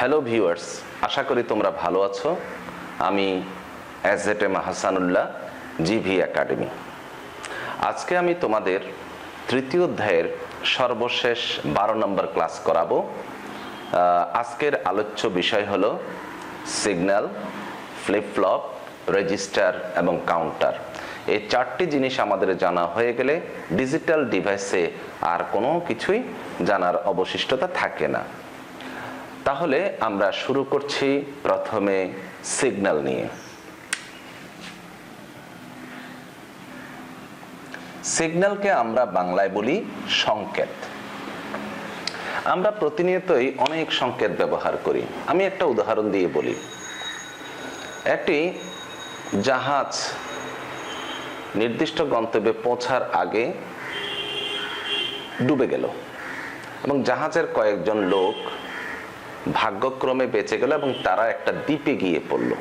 Hello viewers, আশা করি তোমরা ভালো আছো। আমি এসজেডএম হাসানুল্লাহ, জিভি একাডেমি। আজকে আমি তোমাদের তৃতীয় অধ্যায়ের সর্বশেষ 12 নম্বর ক্লাস করাবো। আজকের আলোচ্য বিষয় হলো সিগন্যাল, ফ্লিপ ফ্লপ, রেজিস্টার এবং কাউন্টার। এই চারটি জিনিস আমাদের জানা হয়ে গেলে ডিজিটাল ডিভাইসে আর কোনো কিছুই জানার অবশিষ্টতা থাকে না। তাহলে আমরা শুরু করছি প্রথমে সিগন্যাল নিয়ে। সিগন্যালকে আমরা বাংলায় বলি সংকেত। আমরা প্রতিনিয়তই অনেক সংকেত ব্যবহার করি। আমি একটা উদাহরণ দিয়ে বলি। একটি জাহাজ নির্দিষ্ট গন্তব্যে পৌঁছার আগে ডুবে গেল এবং জাহাজের কয়েকজন লোক ভাগ্যক্রমে বেঁচে গেল এবং তারা একটা দ্বীপে গিয়ে পড়ল।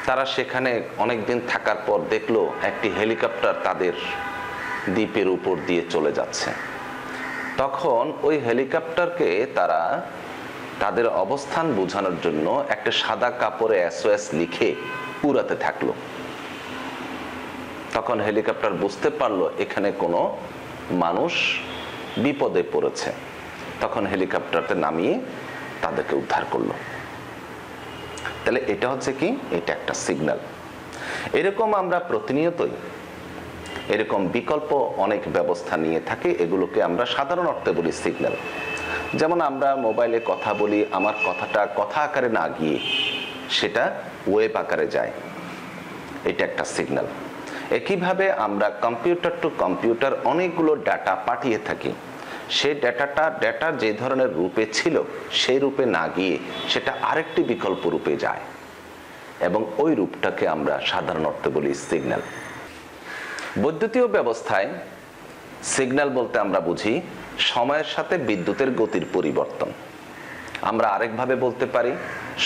তারা সেখানে অনেকদিন থাকার পর দেখলো একটি হেলিকপ্টার তাদের দ্বীপের উপর দিয়ে চলে যাচ্ছে। তখন ওই হেলিকপ্টারকে তারা তাদের অবস্থান বোঝানোর জন্য একটা সাদা কাপড়ে SOS লিখে উড়াতে থাকলো। তখন হেলিকপ্টার বুঝতে পারলো এখানে কোনো মানুষ বিপদে পড়েছে। তখন হেলিকপ্টারতে নামিয়ে তাদেরকে উদ্ধার করলো। তাহলে এটা হচ্ছে কি, এটা একটা সিগন্যাল। এরকম আমরা প্রতিনিয়তই এরকম বিকল্প অনেক ব্যবস্থা নিয়ে থাকি। এগুলোকে আমরা সাধারণ অর্থে বলি সিগন্যাল। যেমন আমরা মোবাইলে কথা বলি, আমার কথাটা কথা আকারে না গিয়ে সেটা ওয়েব আকারে যায়, এটা একটা সিগন্যাল। একইভাবে আমরা কম্পিউটার টু কম্পিউটার অনেকগুলো ডাটা পাঠিয়ে থাকি। সেই ডেটা যে ধরনের রূপে ছিল সেই রূপে না গিয়ে সেটা আরেকটি বিকল্প রূপে যায় এবং ওই রূপটাকে আমরা সাধারণ অর্থে বলি সিগন্যাল। বৈদ্যুতীয় ব্যবস্থায় সিগন্যাল বলতে আমরা বুঝি সময়ের সাথে বিদ্যুতের গতির পরিবর্তন। আমরা আরেকভাবে বলতে পারি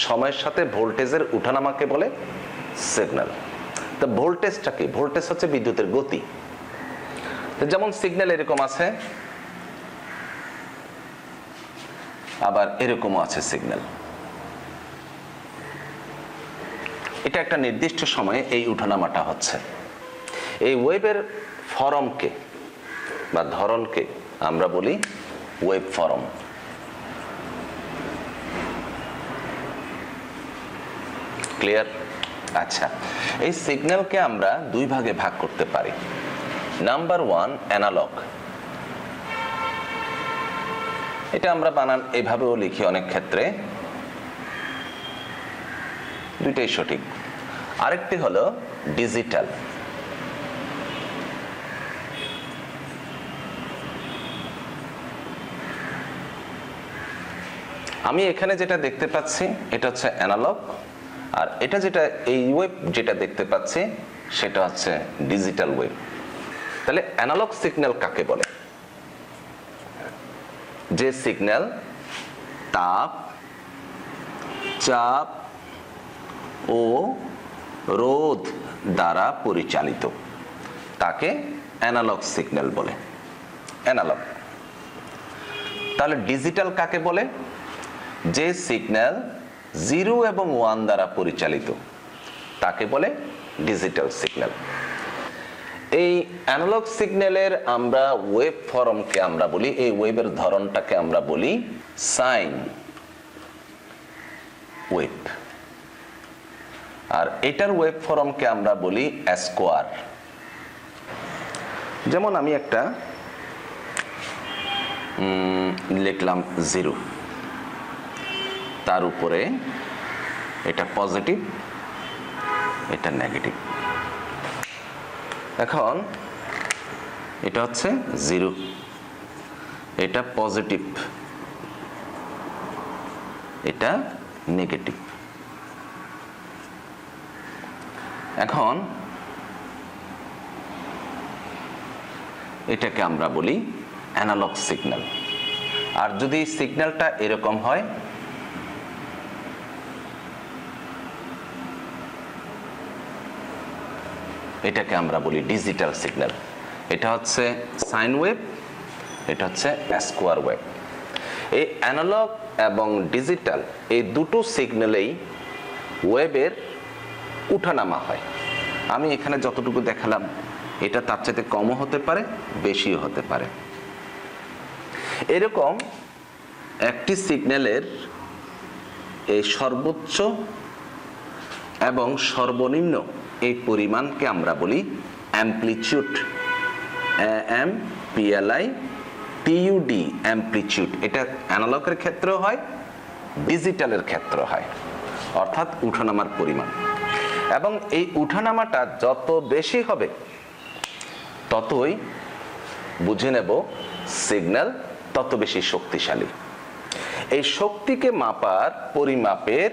সময়ের সাথে ভোল্টেজের উঠানামাকে বলে সিগন্যাল। তো ভোল্টেজটা কি? ভোল্টেজ হচ্ছে বিদ্যুতের গতি। যেমন সিগন্যাল এরকম আছে, আবার এরকমও আছে সিগন্যাল। এটা একটা নির্দিষ্ট সময়ে এই উঠানামাটা হচ্ছে। এই ওয়েবের ফরমকে বা ধরনকে আমরা বলি ওয়েব ফরম। ক্লিয়ার? আচ্ছা, এই সিগন্যালকে আমরা দুই ভাগে ভাগ করতে পারি। Number 1, analog. এটা আমরা বানান এভাবেও লিখি অনেক ক্ষেত্রে, দুইটাই সঠিক। আরেকটি হলো ডিজিটাল। আমি এখানে যেটা দেখতে পাচ্ছি এটা হচ্ছে অ্যানালগ, আর এটা যেটা এই ওয়েব যেটা দেখতে পাচ্ছি সেটা হচ্ছে ডিজিটাল ওয়েব। তাহলে অ্যানালগ সিগন্যাল কাকে বলে? যে সিগন্যাল তাপ, চাপ ও রোধ দ্বারা পরিচালিত তাকে অ্যানালগ সিগন্যাল বলে। অ্যানালগ। তাহলে ডিজিটাল কাকে বলে? যে সিগন্যাল 0 এবং 1 দ্বারা পরিচালিত তাকে বলে ডিজিটাল সিগন্যাল। এই অ্যানালগ সিগন্যালের আমরা ওয়েব ফরমকে আমরা বলি, এই ওয়েবের ধরনটাকে আমরা বলি সাইন ওয়েব, আর এটার ওয়েব ফরমকে আমরা বলি স্কোয়ার। যেমন আমি একটা লিখলাম 0, তার উপরে এটা পজিটিভ, এটা নেগেটিভ। এখন এটা হচ্ছে 0, এটা পজিটিভ, এটা নেগেটিভ। এখন এটাকে আমরা বলি অ্যানালগ সিগন্যাল। আর যদি সিগন্যালটা এরকম হয়, এটাকে আমরা বলি ডিজিটাল সিগন্যাল। এটা হচ্ছে সাইন ওয়েভ, এটা হচ্ছে স্কোয়ার ওয়েভ। এই অ্যানালগ এবং ডিজিটাল এই দুটো সিগন্যালেই ওয়েবের উঠানামা হয়। আমি এখানে যতটুকু দেখালাম এটা তার চাইতে কমও হতে পারে, বেশিও হতে পারে। এরকম একটি সিগন্যালের এই সর্বোচ্চ এবং সর্বনিম্ন এই পরিমাণকে আমরা বলি অ্যামপ্লিচিউড, AMPLITUD, অ্যামপ্লিচিউড। এটা অ্যানালগের ক্ষেত্রেও হয়, ডিজিটালের ক্ষেত্রেও হয়, অর্থাৎ উঠানামার পরিমাণ। এবং এই উঠানামাটা যত বেশি হবে ততই বুঝে নেব সিগন্যাল তত বেশি শক্তিশালী। এই শক্তিকে মাপার পরিমাপের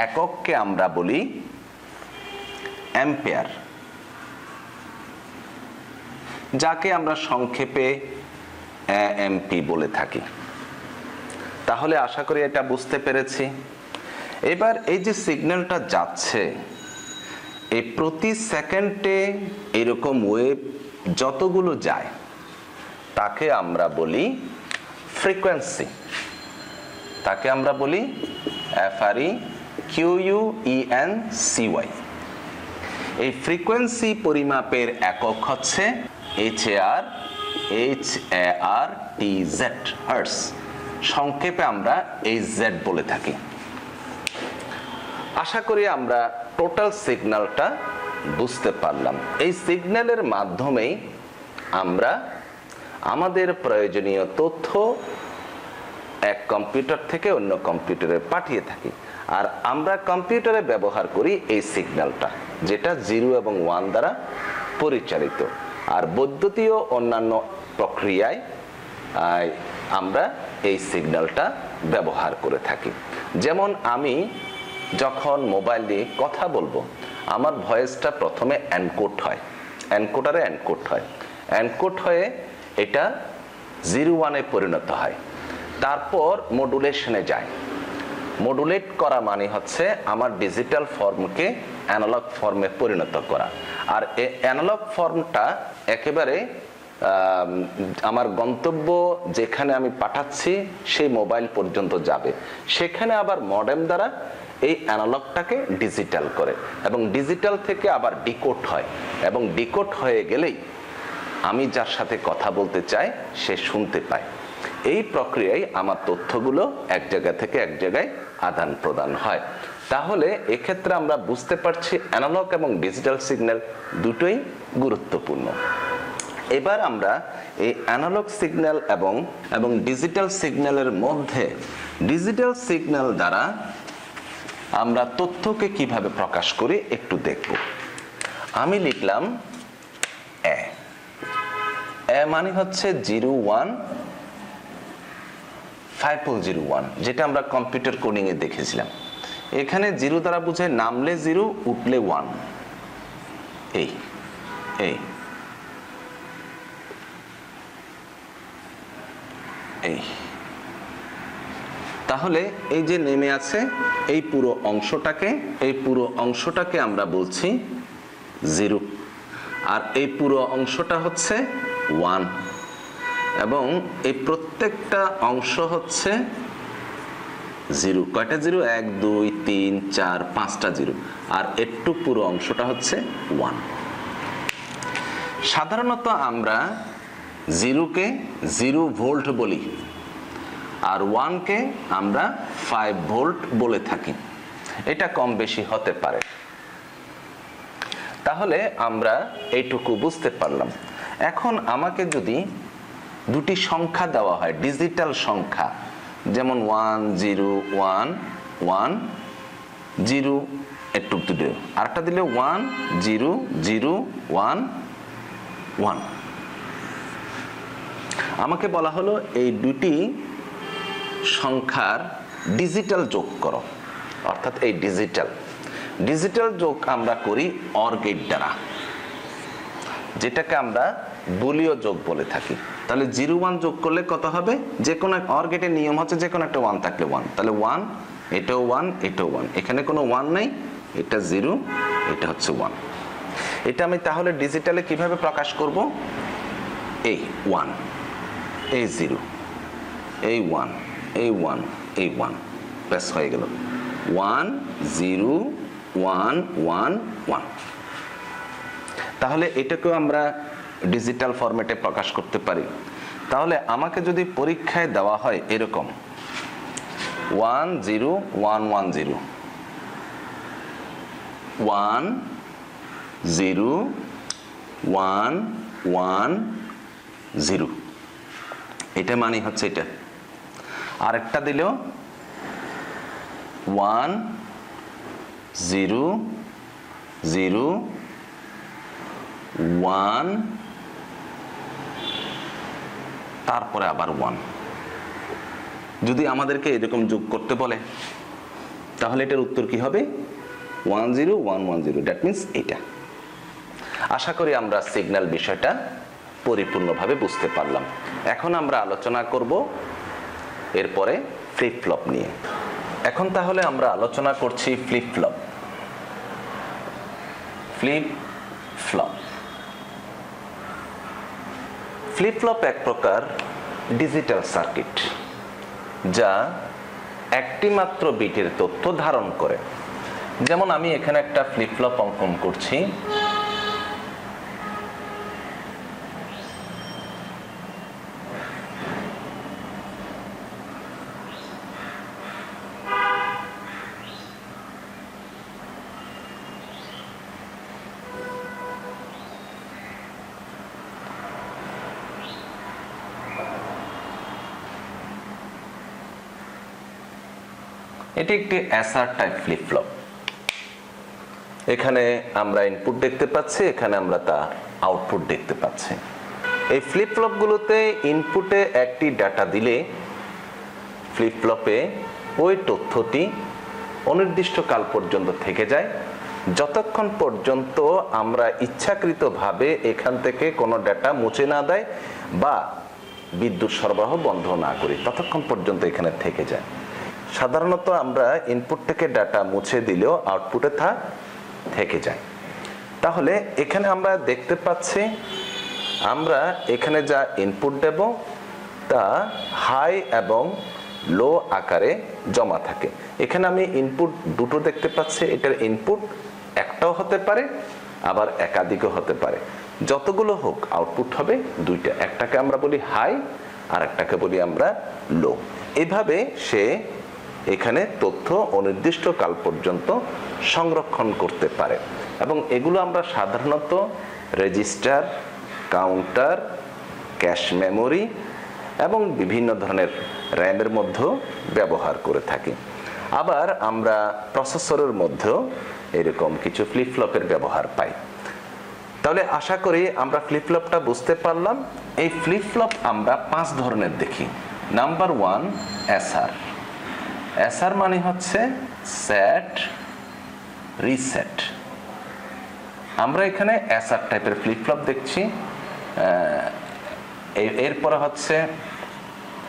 একককে আমরা বলি অ্যাম্পিয়ার, যাকে আমরা সংক্ষেপে AMP বলে থাকি। তাহলে আশা করি এটা বুঝতে পেরেছি। এবার এই যে সিগন্যালটা যাচ্ছে, এই প্রতি সেকেন্ডে এরকম ওয়েভ যতগুলো যায় তাকে আমরা বলি ফ্রিকোয়েন্সি, তাকে আমরা বলি FREQUENCY। এই ফ্রিকোয়েন্সি পরিমাপের একক হচ্ছে HARTZ, হার্টজ। সংক্ষেপে আমরা HZ বলে থাকি। আশা করি আমরা টোটাল সিগন্যালটা বুঝতে পারলাম। এই সিগন্যালের মাধ্যমেই আমরা আমাদের প্রয়োজনীয় তথ্য এক কম্পিউটার থেকে অন্য কম্পিউটারে পাঠিয়ে থাকি। আর আমরা কম্পিউটারে ব্যবহার করি এই সিগন্যালটা, যেটা 0 এবং 1 দ্বারা পরিচালিত। আর বৈদ্যুতীয় অন্যান্য প্রক্রিয়ায় আমরা এই সিগন্যালটা ব্যবহার করে থাকি। যেমন আমি যখন মোবাইল দিয়ে কথা বলবো, আমার ভয়েসটা প্রথমে এনকোড হয়, এনকোডারে এনকোড হয়, এনকোড হয়ে এটা 01-এ পরিণত হয়, তারপর মডুলেশনে যায়। মডুলেট করা মানে হচ্ছে আমার ডিজিটাল ফর্মকে অ্যানালগ ফর্মে পরিণত করা। আর এই অ্যানালগ ফর্মটা একেবারে আমার গন্তব্য যেখানে আমি পাঠাচ্ছি সেই মোবাইল পর্যন্ত যাবে, সেখানে আবার মডেম দ্বারা এই অ্যানালগটাকে ডিজিটাল করে, এবং ডিজিটাল থেকে আবার ডিকোড হয়, এবং ডিকোড হয়ে গেলেই আমি যার সাথে কথা বলতে চাই সে শুনতে পায়। এই প্রক্রিয়ায় আমার তথ্যগুলো এক জায়গা থেকে এক জায়গায় আদান প্রদান হয়। তাহলে এক্ষেত্রে আমরা বুঝতে পারছি অ্যানালগ এবং ডিজিটাল সিগন্যাল দুটোই গুরুত্বপূর্ণ। এবার আমরা এই অ্যানালগ সিগন্যাল এবং ডিজিটাল সিগন্যালের মধ্যে ডিজিটাল সিগন্যাল দ্বারা আমরা তথ্যকে কিভাবে প্রকাশ করি একটু দেখব। আমি লিখলাম এ মানে হচ্ছে 015001, যেটা আমরা কম্পিউটার কোডিং এ দেখেছিলাম। এখানে 0 দ্বারা বুঝায় নামলে 0, উঠলে 1। এই এই এই তাহলে এই যে নেমে আছে এই পুরো অংশটাকে আমরা বলছি 0, আর এই পুরো অংশটা হচ্ছে 1, এবং এই প্রত্যেকটা অংশ হচ্ছে 0। কয়টা 0? 1 2 3 4 5টা 0, আর একটু পুরো অংশটা হচ্ছে 1। সাধারণত আমরা 0-কে 0 ভোল্ট বলি, আর 1-কে আমরা 5 ভোল্ট বলে থাকি। এটা কম বেশি হতে পারে। তাহলে আমরা এইটুকু বুঝতে পারলাম। এখন আমাকে যদি দুটি সংখ্যা দেওয়া হয়, ডিজিটাল সংখ্যা, যেমন 1 0 1 1 0, একটু দিলে আরেকটা দিলে 1 0 0 1 1, আমাকে বলা হলো এই দুটি সংখ্যার ডিজিটাল যোগ করো। অর্থাৎ এই ডিজিটাল যোগ আমরা করি অর গেট দ্বারা, যেটাকে আমরা বুলিয় যোগ বলে থাকি। তাহলে 0 1 যোগ করলে কত হবে? যে কোনো অর গেটের নিয়ম হচ্ছে যে কোনো একটা 1 থাকলে 1, তাহলে 1, এটাও 1, এটাও 1, এখানে কোনো 1 নাই, এটা 0, এটা হচ্ছে 1। এটা আমি তাহলে ডিজিটালে কিভাবে প্রকাশ করব? এই 1, এই 0, এই 1, এই 1 এই 1 ব্যাস হয়ে গেল 1 0 1 1 1। তাহলে এটাকেও আমরা ডিজিটাল ফরম্যাটে প্রকাশ করতে পারি। তাহলে আমাকে যদি পরীক্ষায় দেওয়া হয় এরকম 1 0 1 1 0 1 0 1 1 0, এটা মানে হচ্ছে এটা। আরেকটা দিলেও 1 0 0 1 তারপরে আবার 1। যদি আমাদেরকে এরকম যোগ করতে বলে তাহলে এটার উত্তর কি হবে 1 0 1 1 0, দ্যাট মিন্স এটা। আশা করি আমরা সিগন্যাল বিষয়টা পরিপূর্ণভাবে বুঝতে পারলাম। এখন আমরা আলোচনা করব এরপরে ফ্লিপ ফ্লপ নিয়ে। এখন তাহলে আমরা আলোচনা করছি flip flop. Flip flop flip flop এক প্রকার ডিজিটাল সার্কিট যা একটি মাত্র বিটের তথ্য ধারণ করে। যেমন আমি এখানে একটা ফ্লিপ ফ্লপ অঙ্কন করছি। এটি একটি এসআর টাইপ ফ্লিপ ফ্লপ। এখানে আমরা ইনপুট দেখতে পাচ্ছি, এখানে আমরা তা আউটপুট দেখতে পাচ্ছি। এই ফ্লিপ ফ্লপগুলোতে ইনপুটে একটি ডাটা দিলে ফ্লিপ ফ্লপে ওই তথ্যটি অনির্দিষ্টকাল পর্যন্ত থেকে যায়, যতক্ষণ পর্যন্ত আমরা ইচ্ছাকৃতভাবে এখান থেকে কোনো ডাটা মুছে না দেয় বা বিদ্যুৎ সরবরাহ বন্ধ না করি, ততক্ষণ পর্যন্ত এখানে থেকে যায়। সাধারণত আমরা ইনপুট থেকে ডাটা মুছে দিলেও আউটপুটে তা থেকে যায়। তাহলে এখানে আমরা দেখতে পাচ্ছি আমরা এখানে যা ইনপুট দেব তা হাই এবং লো আকারে জমা থাকে। এখানে আমি ইনপুট দুটো দেখতে পাচ্ছি। এটার ইনপুট একটাও হতে পারে আবার একাধিকও হতে পারে। যতগুলো হোক আউটপুট হবে দুইটা, একটাকে আমরা বলি হাই আর একটাকে বলি আমরা লো। এইভাবে সে এখানে তথ্য অনির্দিষ্ট কাল পর্যন্ত সংরক্ষণ করতে পারে এবং এগুলো আমরা সাধারণত রেজিস্টার, কাউন্টার, ক্যাশ মেমোরি এবং বিভিন্ন ধরনের র্যামের মধ্যেও ব্যবহার করে থাকি। আবার আমরা প্রসেসরের মধ্যেও এরকম কিছু ফ্লিপ ফ্লপের ব্যবহার পাই। তাহলে আশা করি আমরা ফ্লিপ ফ্লপটা বুঝতে পারলাম। এই ফ্লিপ ফ্লপ আমরা 5 ধরনের দেখি। Number 1 SR. এসআর মানে হচ্ছে সেট রিসেট। আমরা এখানে এসআর টাইপের ফ্লিপ ফ্লপ দেখছি। এরপরে হচ্ছে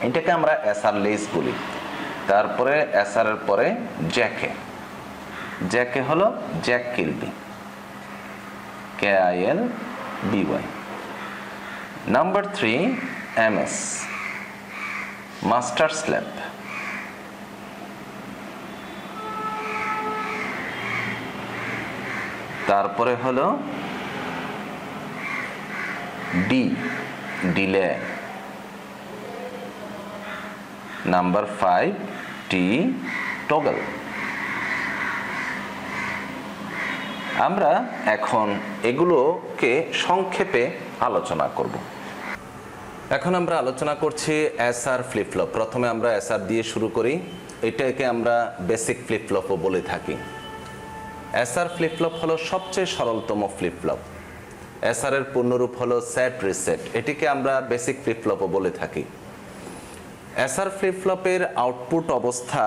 এটাকে আমরা এসআর লেস বলি। তারপরে এসআর এর পরে জ্যাকে। জ্যাকে হলো Jack Kilby, KILBY। Number 3 MS, master slab. তারপরে হলো ডিলে। Number 5 toggle. আমরা এখন এগুলোকে সংক্ষেপে আলোচনা করব। এখন আমরা আলোচনা করছি এসআর ফ্লিপ ফ্লপ। প্রথমে আমরা এসআর দিয়ে শুরু করি। এটাকে আমরা বেসিক ফ্লিপ ফ্লপও বলে থাকি। এসআর ফ্লিপ ফ্লপ হলো সবচেয়ে সরলতম ফ্লিপ ফ্লপ। এসআর এর পূর্ণরূপ হলো সেট রিসেট। এটিকে আমরা বেসিক ফ্লিপ ফ্লপও বলে থাকি। এসআর ফ্লিপ ফ্লপের আউটপুট অবস্থা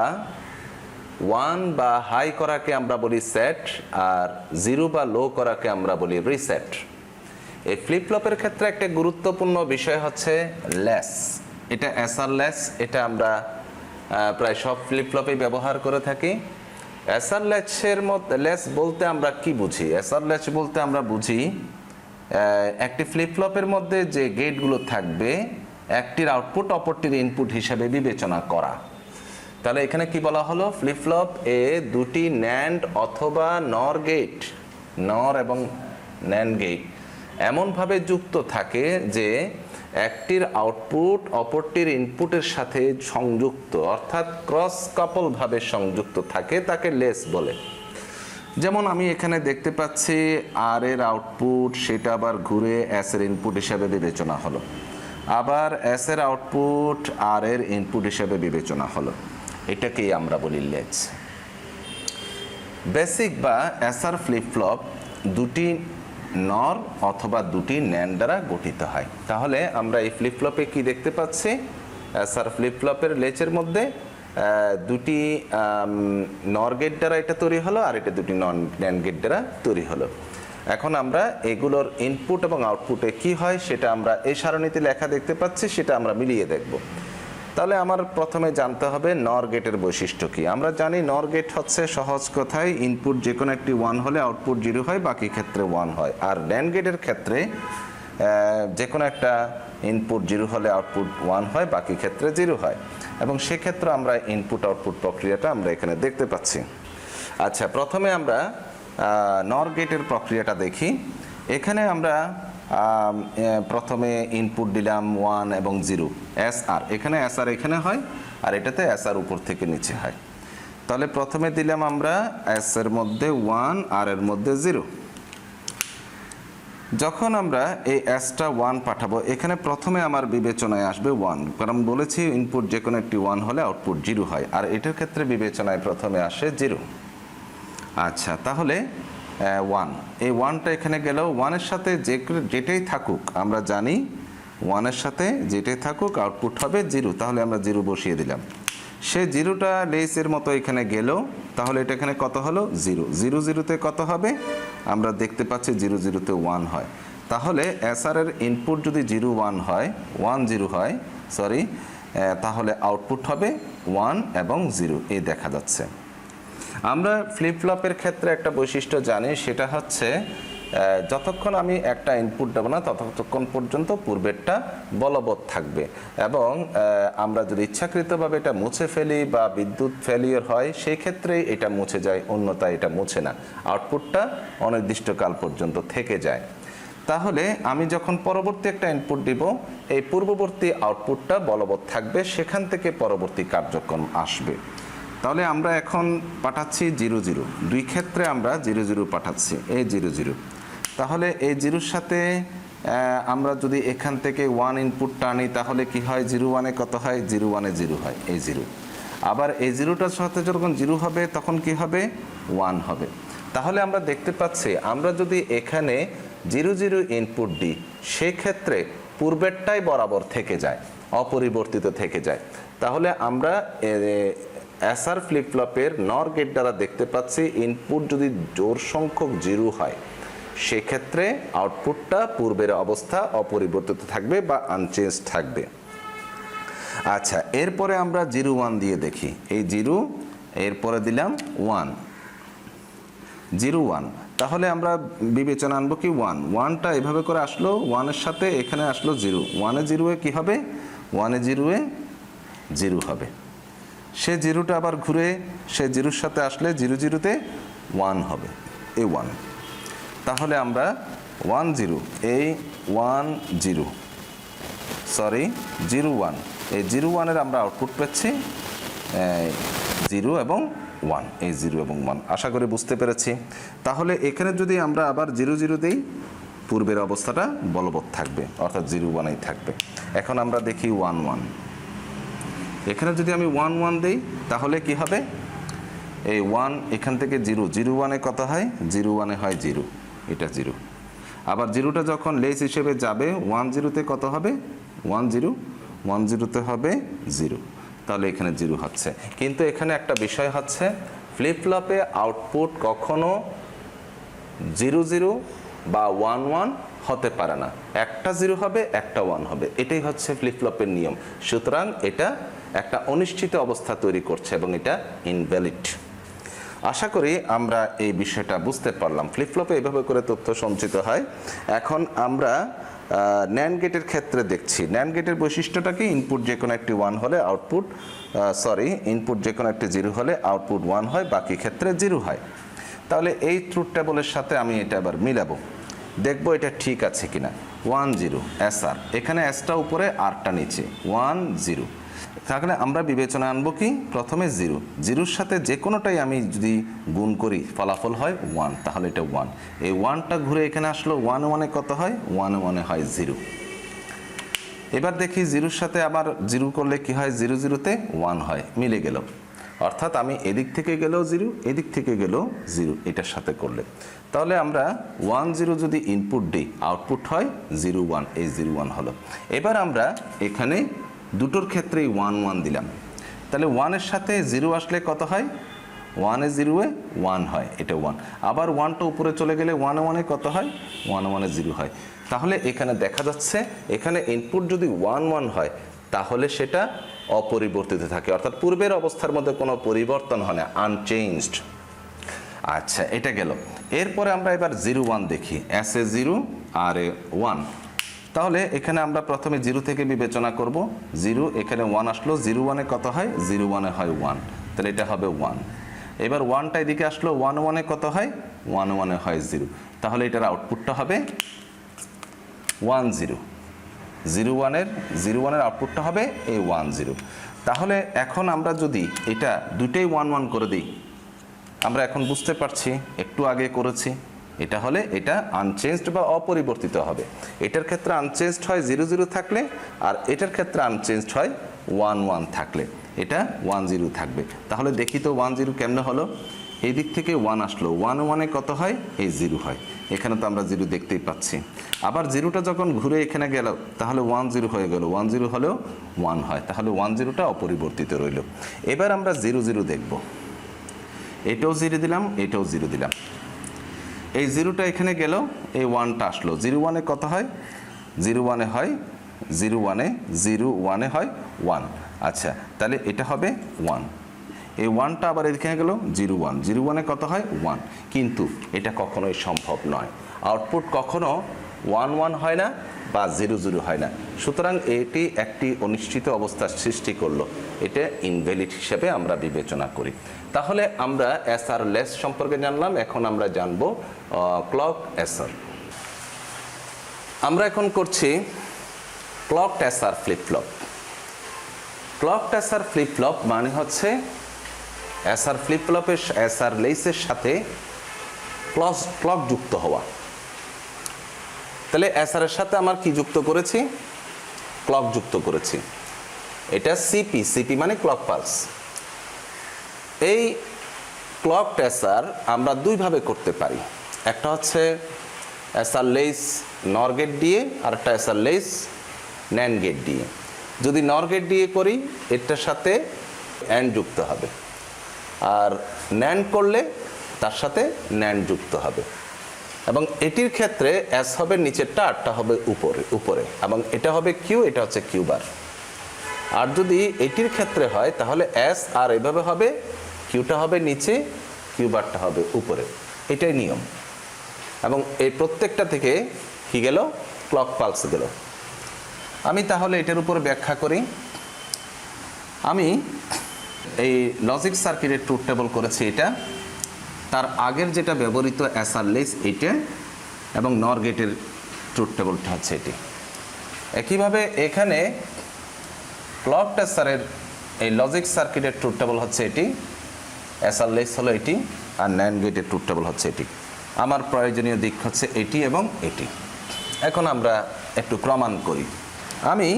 1 বা হাই করাকে আমরা বলি সেট আর 0 বা লো করাকে আমরা বলি রিসেট। এই ফ্লিপ ফ্লপের ক্ষেত্রে একটা গুরুত্বপূর্ণ বিষয় হচ্ছে লেস। এটা এসআর লেস। এটা আমরা প্রায় সব ফ্লিপ ফ্লপে ব্যবহার করে থাকি। এসআর লেসের মধ্যে লেস বলতে আমরা কি বুঝি? এসআর লেস বলতে আমরা বুঝি একটি ফ্লিপ ফ্লপের মধ্যে যে গেটগুলো থাকবে একটির আউটপুট অপরটির ইনপুট হিসেবে বিবেচনা করা। তাহলে এখানে কি বলা হলো, ফ্লিপ ফ্লপ এ দুটি ন্যান্ড অথবা নর গেট, নর এবং ন্যান্ড গেট এমনভাবে যুক্ত থাকে যে একটির আউটপুট অপরটির ইনপুটের সাথে সংযুক্ত, অর্থাৎ ক্রস কাপল ভাবে সংযুক্ত থাকে, তাকে লেস বলে। যেমন আমি এখানে দেখতে পাচ্ছি আর এর আউটপুট, সেটা আবার ঘুরে এস এর ইনপুট হিসাবে বিবেচনা হলো, আবার এস এর আউটপুট আর এর ইনপুট হিসাবে বিবেচনা হলো, এটাকেই আমরা বলি লেস। বেসিক বা এসআর ফ্লিপ ফ্লপ দুটি নর অথবা দুটি ন্যান্ড দ্বারা গঠিত হয়। তাহলে আমরা এই ফ্লিপ ফ্লপে কি দেখতে পাচ্ছি, এসআর ফ্লিপ ফ্লপের লেচের মধ্যে দুটি নর গেট দ্বারা এটা তৈরি হলো, আর এটা দুটি ন্যান্ড গেট দ্বারা তৈরি হলো। এখন আমরা এগুলোর ইনপুট এবং আউটপুটে কি হয় সেটা আমরা এই সারণীতে লেখা দেখতে পাচ্ছি, সেটা আমরা মিলিয়ে দেখব। তাহলে আমার প্রথমে জানতে হবে নর গেটের বৈশিষ্ট্য কি। আমরা জানি নর গেট হচ্ছে সহজ কথায় ইনপুট যে কোনো একটি 1 হলে আউটপুট 0 হয়, বাকি ক্ষেত্রে 1 হয়। আর ন্যান্ড গেটের ক্ষেত্রে যে কোনো একটা ইনপুট 0 হলে আউটপুট 1 হয়, বাকি ক্ষেত্রে 0 হয়, এবং সেক্ষেত্রে আমরা ইনপুট আউটপুট প্রক্রিয়াটা আমরা এখানে দেখতে পাচ্ছি। আচ্ছা, প্রথমে আমরা নর গেটের প্রক্রিয়াটা দেখি। এখানে আমরা প্রথমে ইনপুট দিলাম 1 এবং 0, এস আর, এখানে এস আর এখানে হয়, আর এটাতে এস আর উপর থেকে নিচে হয়। তাহলে প্রথমে দিলাম আমরা এস এর মধ্যে 1, আর এর মধ্যে 0। যখন আমরা এই এসটা 1 পাঠাবো, এখানে প্রথমে আমার বিবেচনায় আসবে 1, কারণ বলেছি ইনপুট যে কোনো একটি 1 হলে আউটপুট 0 হয়, আর এটার ক্ষেত্রে বিবেচনায় প্রথমে আসে 0। আচ্ছা, তাহলে 1, এই 1টা এখানে গেলেও 1-এর সাথে যেটাই থাকুক, আমরা জানি 1-এর সাথে যেটাই থাকুক আউটপুট হবে 0, তাহলে আমরা 0 বসিয়ে দিলাম। সে 0টা লেসের মতো এখানে গেল, তাহলে এটা এখানে কত হলো 0, 0 0তে কত হবে, আমরা দেখতে পাচ্ছি 0 0তে 1 হয়। তাহলে এসআর এর ইনপুট যদি 0 1 হয়, 1 0 হয়, সরি, তাহলে আউটপুট হবে 1 এবং 0, এই দেখা যাচ্ছে। আমরা ফ্লিপ ফ্লপের ক্ষেত্রে একটা বৈশিষ্ট্য জানি, সেটা হচ্ছে যতক্ষণ আমি একটা ইনপুট দেবো না ততক্ষণ পর্যন্ত পূর্বেরটা বলবৎ থাকবে, এবং আমরা যদি ইচ্ছাকৃতভাবে এটা মুছে ফেলি বা বিদ্যুৎ ফেলিওর হয়, সেই ক্ষেত্রে এটা মুছে যায়, অন্যথায় এটা মুছে না, আউটপুটটা অনির্দিষ্টকাল পর্যন্ত থেকে যায়। তাহলে আমি যখন পরবর্তী একটা ইনপুট দিব, এই পূর্ববর্তী আউটপুটটা বলবৎ থাকবে, সেখান থেকে পরবর্তী কার্যক্রম আসবে। তাহলে আমরা এখন পাঠাচ্ছি 0 0, দুই ক্ষেত্রে আমরা 0 0 পাঠাচ্ছি, এই 0 0। তাহলে এই 0-র সাথে আমরা যদি এখান থেকে 1 ইনপুটটা আনি, তাহলে কি হয়, 0 1-এ কত হয়, 0 1-এ 0 হয়, এই 0। আবার এই 0টার সাথে যখন 0 হবে তখন কি হবে, 1 হবে। তাহলে আমরা দেখতে পাচ্ছি আমরা যদি এখানে 0 0 ইনপুট দিই, সেক্ষেত্রে পূর্বেরটাই বরাবর থেকে যায়, অপরিবর্তিত থেকে যায়। তাহলে আমরা এসআর ফ্লিপ ফ্লপের নর গেট দ্বারা দেখতে পাচ্ছি ইনপুট যদি জোড় সংখ্যক 0 হয়, সেক্ষেত্রে আউটপুটটা পূর্বের অবস্থা অপরিবর্তিত থাকবে বা আনচেঞ্জ থাকবে। আচ্ছা, এরপরে আমরা 0 1 দিয়ে দেখি, এই 0, এরপরে দিলাম 1, 0 1, তাহলে আমরা বিবেচনা আনবো কি 1, 1টা এভাবে করে আসলো, 1-এর সাথে এখানে আসলো 0, 1-এ 0-এ কি হবে, 1-এ 0-এ 0 হবে। সে 0টা আবার ঘুরে সে 0-এর সাথে আসলে 0 0-তে 1 হবে, এই 1। তাহলে আমরা 1 0, এই 1 0, সরি 0 1, এই 0 1-এর আমরা আউটপুট পাচ্ছি 0 এবং 1, এই 0 এবং 1। আশা করি বুঝতে পেরেছি। তাহলে এখানে যদি আমরা আবার 0 0 দিই, পূর্বের অবস্থাটা বলবৎ থাকবে, অর্থাৎ 0 1-এই থাকবে। এখন আমরা দেখি 1 1, এখানে যদি আমি 1 1 দিই, তাহলে কি হবে, এই 1 এখান থেকে 0 0 1-এ কত হয়, 0 1-এ হয় 0, এটা 0। আবার 0টা যখন লেস হিসেবে যাবে 1 0-তে কত হবে, 1 0, 1 0-তে হবে 0, তাহলে এখানে 0 হচ্ছে। কিন্তু এখানে একটা বিষয় হচ্ছে, ফ্লিপ ফ্লপে আউটপুট কখনো 0 0 বা 1 1 হতে পারে না, একটা 0 হবে একটা 1 হবে, এটাই হচ্ছে ফ্লিপ ফ্লপের নিয়ম। সুতরাং এটা একটা অনিশ্চিত অবস্থা তৈরি করছে এবং এটা ইনভ্যালিড। আশা করি আমরা এই বিষয়টা বুঝতে পারলাম। ফ্লিপফ্লপে এইভাবে করে তথ্য সঞ্চিত হয়। এখন আমরা ন্যান্ড গেটের ক্ষেত্রে দেখছি। ন্যান্ড গেটের বৈশিষ্ট্যটা কি? ইনপুট যে কোনো একটি 1 হলে আউটপুট ইনপুট যে কোনো একটি 0 হলে আউটপুট 1 হয়, বাকি ক্ষেত্রে 0 হয়। তাহলে এই ট্রুথ টেবলের সাথে আমি এটা আবার মিলাবো, দেখবো এটা ঠিক আছে কিনা। 1 0 SR, এখানে এসটা উপরে আরটা নিচে, 1 0। তাহলে আমরা বিবেচনা আনবো কি? প্রথমে 0, 0-র সাথে যে কোনোটাই আমি যদি গুণ করি ফলাফল হয় 1, তাহলে এটা 1। এই 1টা ঘুরে এখানে আসলো, 1 1-এ কত হয়? 1 1-এ হয় 0। এবার দেখি 0-র সাথে আবার 0 করলে কি হয়? 0 0-তে 1 হয়, মিলে গেল। অর্থাৎ আমি এদিক থেকে গেলেও 0, এদিক থেকে গেলেও 0 এটার সাথে করলে। তাহলে আমরা 1 0 যদি ইনপুট দিই, আউটপুট হয় 0 1, এই 0 1 হলো। এবার আমরা এখানে দুটোর ক্ষেত্রেই 1 1 দিলাম। তাহলে 1-এর সাথে 0 আসলে কত হয়? 1 0-এ 1 হয়, এটা 1। আবার 1টা উপরে চলে গেলে 1 1-এ কত হয়? 1 1-এ 0 হয়। তাহলে এখানে দেখা যাচ্ছে এখানে ইনপুট যদি 1 1 হয় তাহলে সেটা অপরিবর্তিত থাকে, অর্থাৎ পূর্বের অবস্থার মধ্যে কোনো পরিবর্তন হয় না, আনচেঞ্জড। আচ্ছা, এটা গেল। এরপরে আমরা এবার 0 1 দেখি, এস এ 0 আর এ 1। তাহলে এখানে আমরা প্রথমে 0 থেকে বিবেচনা করব। 0, এখানে 1 আসলো, 0 1-এ কত হয়? 0 1-এ হয় 1, তাহলে এটা হবে 1। এবার 1টা এদিকে আসলো, 1 1-এ কত হয়? 1 1-এ হয় 0, তাহলে এটার আউটপুটটা হবে 1 0। 0 1-এর আউটপুটটা হবে এই 1 0। তাহলে এখন আমরা যদি এটা দুটেই 1 1 করে দিই, আমরা এখন বুঝতে পারছি, একটু আগে করেছি, এটা হলে এটা আনচেঞ্জড বা অপরিবর্তিত হবে। এটার ক্ষেত্রে আনচেঞ্জড হয় 0 0 থাকলে, আর এটার ক্ষেত্রে আনচেঞ্জড হয় 1 1 থাকলে। এটা 1 0 থাকবে। তাহলে দেখি তো 1 0 কেমনে হলো? এই দিক থেকে 1 আসলো, 1 1-এ কত হয়? এই 0 হয়। এখানে তো আমরা 0 দেখতেই পাচ্ছি। আবার 0টা যখন ঘুরে এখানে গেল, তাহলে 1 0 হয়ে গেল, 1 0 হলেও 1 হয়, তাহলে 1 0টা অপরিবর্তিত রইল। এবার আমরা 0 0 দেখব। এটাও 0 দিলাম, এটাও 0 দিলাম। এই 0টা এখানে গেল, এই 1টা আসলো, 0 1-এ কত হয়? 0 1-এ হয় 0 1-এ হয় 1। আচ্ছা, তাহলে এটা হবে 1। এই 1টা আবার এদিকে গেল, 0 1, 0 1-এ কত হয়? 1। কিন্তু এটা কখনোই সম্ভব নয়, আউটপুট কখনো 1 1 হয় না বা 0 0 হয় না। সুতরাং এটি একটি অনিশ্চিত অবস্থার সৃষ্টি করলো, এটা ইনভ্যালিড হিসেবে আমরা বিবেচনা করি। তাহলে আমরা এসআর লেস সম্পর্কে জানলাম, এখন আমরা জানবো ক্লক এসআর। আমরা এখন করছি clock SR flip-flop. Clock SR flip-flop মানে হচ্ছে এসআর ফ্লিপফ্লপের এসআর লেসের সাথে ক্লক যুক্ত হওয়া। তাহলে এসআর এর সাথে আমার কি যুক্ত করেছি? ক্লক যুক্ত করেছি। এটা সিপি মানে ক্লক পালস। এই ক্লক এসআর আমরা দুইভাবে করতে পারি, একটা হচ্ছে এসআর লেস নর গেট দিয়ে, আর একটা এসআর লেস ন্যান্ড গেট দিয়ে। যদি নর গেট দিয়ে করি এটার সাথে অ্যান্ড যুক্ত হবে, আর ন্যান্ড করলে তার সাথে ন্যান্ড যুক্ত হবে। এবং এটির ক্ষেত্রে এস হবে নিচেরটা, আরটা হবে উপরে, এবং এটা হবে কিউ, এটা হচ্ছে কিউ বার। আর যদি এটির ক্ষেত্রে হয় তাহলে এস আর এভাবে হবে, কিউটা হবে নিচে, কিউ বারটা হবে উপরে। এটাই নিয়ম। এবং এই প্রত্যেকটা থেকে কি গেল? ক্লক পালস গেল। আমি তাহলে এটার উপর ব্যাখ্যা করি। আমি এই লজিক সার্কিটের ট্রুথ টেবল করেছি এটা, তার আগের যেটা ব্যবহৃত এসআর লেস এইটা, এবং নর গেটের ট্রুথ টেবলটা হচ্ছে এটি। একইভাবে এখানে ক্লক এসআরের এই লজিক সার্কিটের ট্রুথ টেবল হচ্ছে এটি, এসআর লেস হলো এটি, আর ন্যান্ড গেটের ট্রুথ টেবল হচ্ছে এটি। আমার প্রয়োজনীয় দিক হচ্ছে এটি এবং এটি। এখন আমরা একটু প্রমাণ করি। আমি